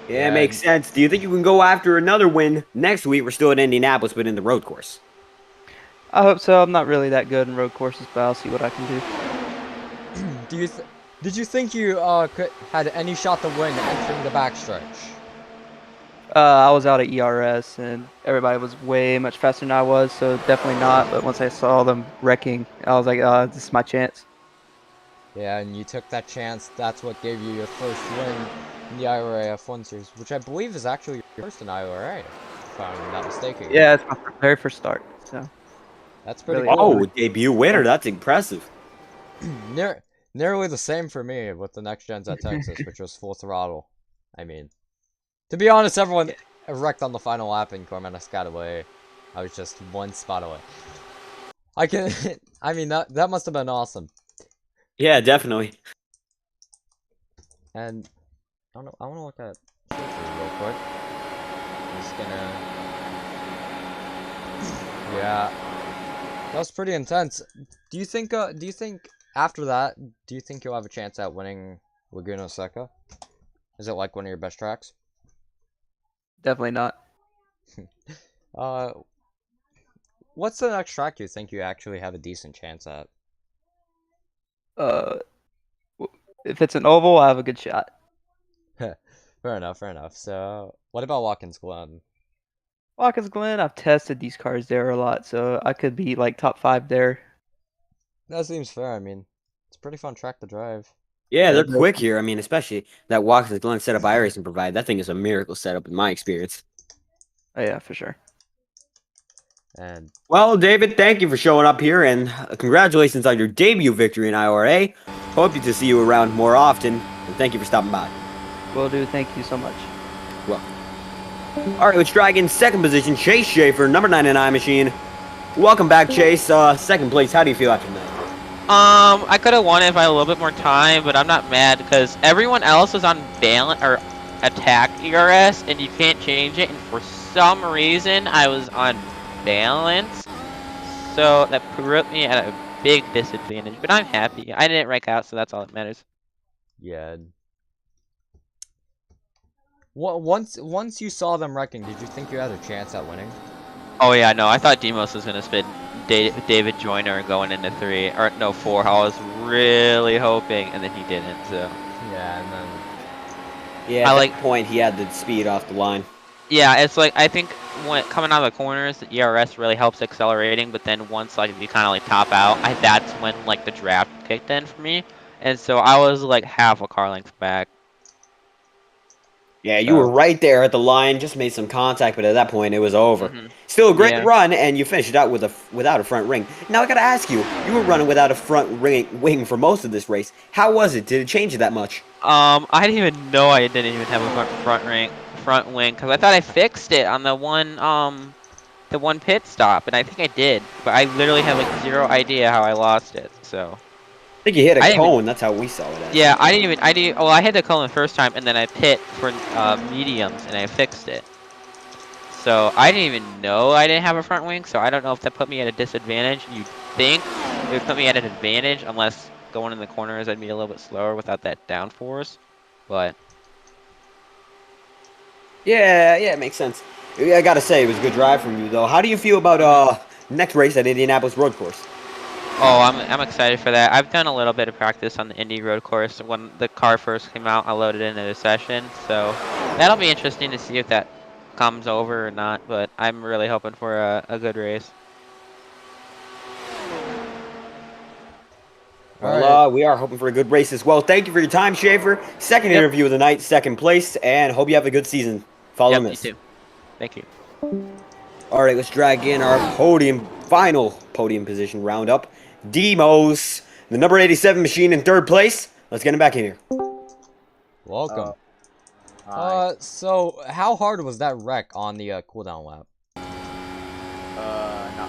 Yeah, it makes sense. Do you think you can go after another win next week? We're still at Indianapolis, but in the road course. I hope so. I'm not really that good in road courses, but I'll see what I can do. Did you think you had any shot to win entering the backstretch? I was out at ERS, and everybody was way much faster than I was, so definitely not. But once I saw them wrecking, I was like, this is my chance. Yeah, and you took that chance. That's what gave you your first win in the Iora F1 series, which I believe is actually your first in Iora, if I'm not mistaken. Yeah, it's my very first start, so... That's pretty Really cool. Oh, debut winner. That's impressive. Nearly the same for me with the next gens at Texas, which was full throttle. I mean, to be honest, everyone wrecked on the final lap and Cormenas got away. I was just one spot away. I mean, that must have been awesome. Yeah, definitely. And I want to look at Schaefer real quick. I'm just gonna. Yeah, that was pretty intense. Do you think after that, do you think you'll have a chance at winning Laguna Seca? Is it like one of your best tracks? Definitely not. Uh, what's the next track you think you actually have a decent chance at? Uh, if it's an oval, I have a good shot. Fair enough, fair enough. So, what about Watkins Glen? Watkins Glen, I've tested these cars there a lot, so I could be like top 5 there. That seems fair. I mean, it's a pretty fun track to drive. Yeah, they're Yeah, quick here. I mean, especially that Watkins Glen setup iRacing provide. That thing is a miracle setup in my experience. Oh yeah, for sure. And Well, David, thank you for showing up here, and congratulations on your debut victory in IORA. Hope to see you around more often, and thank you for stopping by. Will do. Thank you so much. Well, all right, let's drag in second position, Chase Schaefer, number 99 machine. Welcome back, Chase. Second place. How do you feel after that? I could have won it if I had a little bit more time, but I'm not mad because everyone else was on balance or attack ERS, and you can't change it. And for some reason, I was on balance, so that put me at a big disadvantage. But I'm happy. I didn't rank out, so that's all that matters. yeah. Once you saw them wrecking, did you think you had a chance at winning? Oh yeah, no, I thought Demos was gonna spin David Joyner going into 3 or no 4. I was really hoping, and then he didn't. So Yeah, and then Yeah, I at like- that point, he had the speed off the line. yeah, it's like I think when coming out of the corners, the ERS really helps accelerating. But then once like you kind of like top out, that's when like the draft kicked in for me, and so I was like half a car length back. Yeah, you were Oh. right there at the line, just made some contact, but at that point, it was over. Mhm. Still a great Yeah. run, and you finished it out without a front ring. Now, I gotta ask you, you were running without a wing for most of this race. How was it? Did it change it that much? I didn't even know I didn't even have a front wing, because I thought I fixed it on the one pit stop, and I think I did, but I literally have like zero idea how I lost it. So I think you hit a I didn't cone. That's how we saw it. Actually. yeah, well, I hit the cone the first time, and then I pit for mediums, and I fixed it. So I didn't even know I didn't have a front wing, so I don't know if that put me at a disadvantage. You'd think it would put me at an advantage, unless going in the corners I'd be a little bit slower without that downforce. But Yeah, it makes sense. I gotta say, it was a good drive from you, though. How do you feel about next race at Indianapolis Road Course? oh, I'm excited for that. I've done a little bit of practice on the Indy road course. When the car first came out, I loaded into the session, so that'll be interesting to see if that comes over or not. But I'm really hoping for a good race. Well, we are hoping for a good race as well. Thank you for your time, Schaefer. Second Yep. interview of the night, second place, and hope you have a good season following Yep, this. you too. Thank you. All right, let's drag in our final podium position roundup. Demos, the number 87 machine in third place. Let's get him back in here. welcome. Hi. So how hard was that wreck on the cooldown lap? Not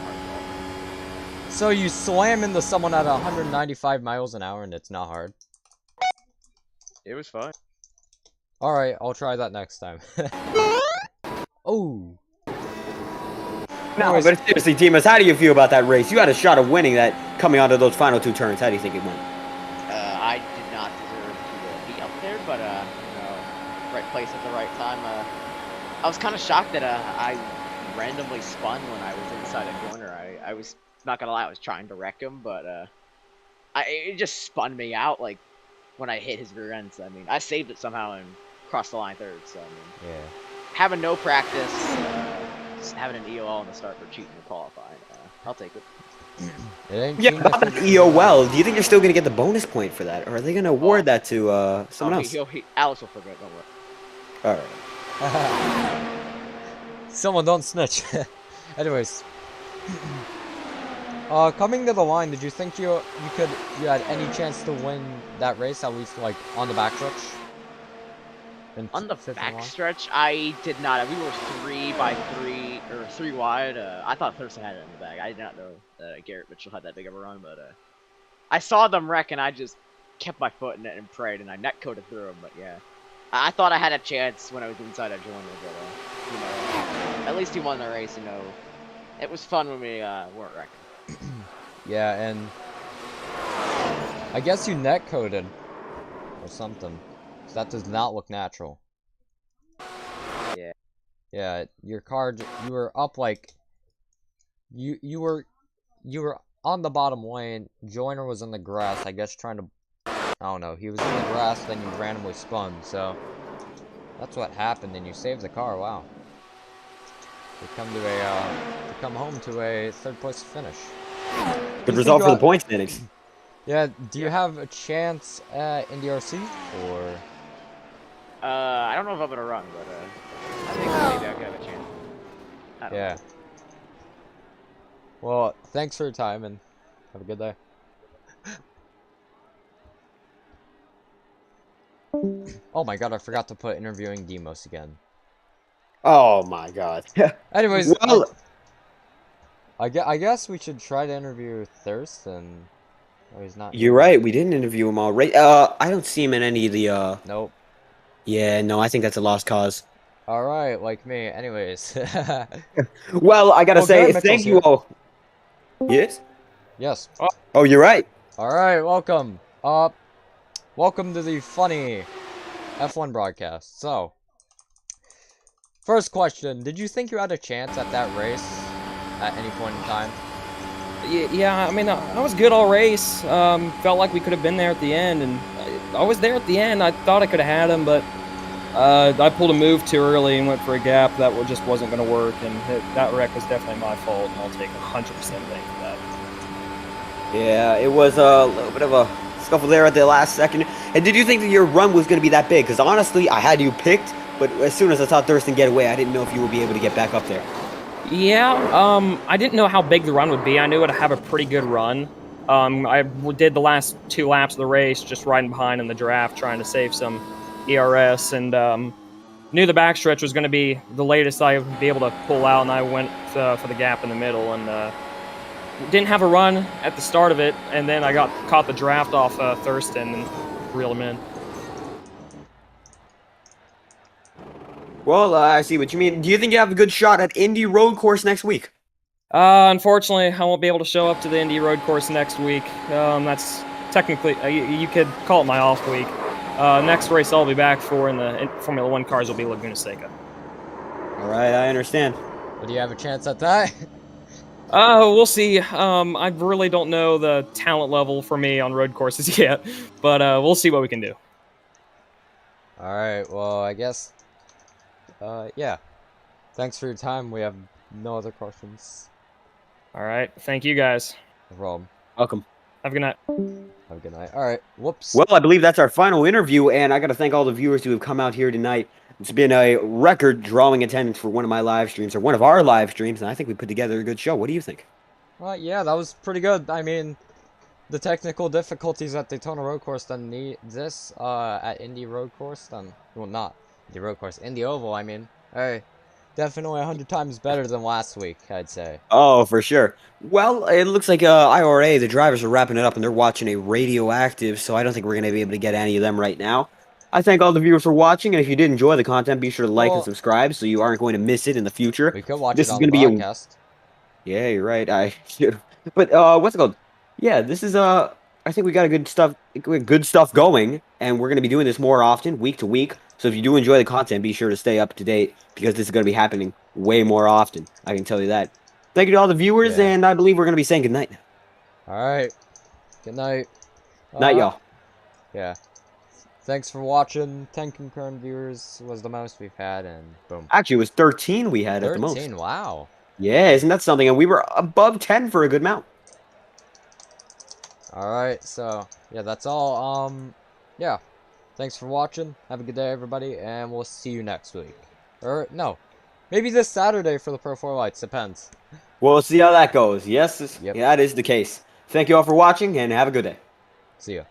hard at all. So you slam into someone at 195 miles an hour and it's not hard. It was fun. All right, I'll try that next time. Oh. No, Anyways, but seriously, Demos, how do you feel about that race? You had a shot of winning that coming onto those final 2 turns. How do you think it went? I did not deserve to be up there, but you know, right place at the right time. I was kind of shocked that I randomly spun when I was inside a corner. I was not gonna lie, I was trying to wreck him, but it just spun me out like when I hit his rear end. So, I mean, I saved it somehow and crossed the line third. So I mean, yeah. having no practice, just having an EOL on the start for cheating to qualify, I'll take it. It ain't Yeah, cheating but if having an you- EOL, do you think you're still going to get the bonus point for that? Or are they going to award that to someone else? Alex will forget. Don't worry. All right. Someone don't snitch. Anyways. Coming to the line, did you think you had any chance to win that race, at least like on the backstretch? On the fifth and long? backstretch, I did not. We were 3 by 3 or 3 wide. I thought Thurston had it in the bag. I did not know that Garrett Mitchell had that big of a run, but I saw them wreck and I just kept my foot in it and prayed and I net coded through them. But yeah, I thought I had a chance when I was inside a Joyner, but you know, at least he won the race. You know, it was fun when we weren't wrecking. Yeah, and I guess you net coded or something. So that does not look natural. Yeah. Yeah, your car, you were up like, you were on the bottom lane. Joyner was in the grass, I guess, trying to, I don't know, he was in the grass, then you randomly spun, so that's what happened, and you saved the car. Wow. You come home to a third place finish. Good result for the point standings. Yeah, do you have a chance at Indy RC, or? I don't know if I'm gonna run, but I think maybe I could have a chance. I don't know. Well, thanks for your time, and have a good day. Oh my god, I forgot to put interviewing Demos again. Oh my god. Anyways, well, I guess we should try to interview Thurston. Oh, he's not. You're right. We didn't interview him already. I don't see him in any of the. Nope. Yeah, no, I think that's a lost cause. All right, like me. Anyways. Well, I gotta say, thank you all. Yes. Yes. Oh, you're right. All right, welcome. Welcome to the funny F1 broadcast. So, first question: did you think you had a chance at that race at any point in time? Yeah, I mean, I was good all race. Felt like we could have been there at the end, and I was there at the end. I thought I could have had him, but I pulled a move too early and went for a gap that just wasn't going to work, and that wreck was definitely my fault, and I'll take 100% blame for that. Yeah, it was a little bit of a scuffle there at the last second. And did you think that your run was going to be that big? Because honestly, I had you picked, but as soon as I saw Thurston get away, I didn't know if you would be able to get back up there. Yeah, I didn't know how big the run would be. I knew I'd have a pretty good run. I did the last 2 laps of the race just riding behind in the draft, trying to save some ERS, and knew the backstretch was going to be the latest I would be able to pull out, and I went for the gap in the middle, and didn't have a run at the start of it, and then I caught the draft off Thurston and reeled him in. Well, I see what you mean. Do you think you have a good shot at Indy Road Course next week? Unfortunately, I won't be able to show up to the Indy Road Course next week. That's technically, you could call it my off week. Next race I'll be back for in the Formula 1 cars will be Laguna Seca. All right, I understand. But do you have a chance at that? We'll see. I really don't know the talent level for me on road courses yet, but we'll see what we can do. All right. Well, I guess. Yeah. Thanks for your time. We have no other questions. All right. Thank you, guys. No problem. Welcome. Have a good night. Have a good night. All right. Whoops. Well, I believe that's our final interview, and I got to thank all the viewers who have come out here tonight. It's been a record drawing attendance for one of my live streams, or one of our live streams, and I think we put together a good show. What do you think? Yeah, that was pretty good. I mean, the technical difficulties at Daytona Road Course than this at Indy Road Course, then, well, not Indy Road Course, Indy Oval, I mean. Hey, definitely 100 times better than last week, I'd say. Oh, for sure. Well, it looks like Iora, the drivers are wrapping it up, and they're watching a Radioactive, so I don't think we're going to be able to get any of them right now. I thank all the viewers for watching, and if you did enjoy the content, be sure to like and subscribe so you aren't going to miss it in the future. We could watch this it is on going the to be broadcast. Yeah, you're right. But what's it called? Yeah, this is I think we got good stuff going, and we're going to be doing this more often, week to week. So if you do enjoy the content, be sure to stay up to date because this is going to be happening way more often. I can tell you that. Thank you to all the viewers, and I believe we're going to be saying good night. All right. Good night. Night, y'all. Yeah. Thanks for watching. 10 concurrent viewers was the most we've had, and boom. Actually, it was 13 we had at the most. 13, wow. Yeah, isn't that something? And we were above 10 for a good amount. Alright, so, yeah, that's all. Yeah. Thanks for watching. Have a good day, everybody, and we'll see you next week. Or, no. Maybe this Saturday for the Pro 4 Lights. Depends. We'll see how that goes. Yes, Yep. yeah, that is the case. Thank you all for watching, and have a good day. See ya.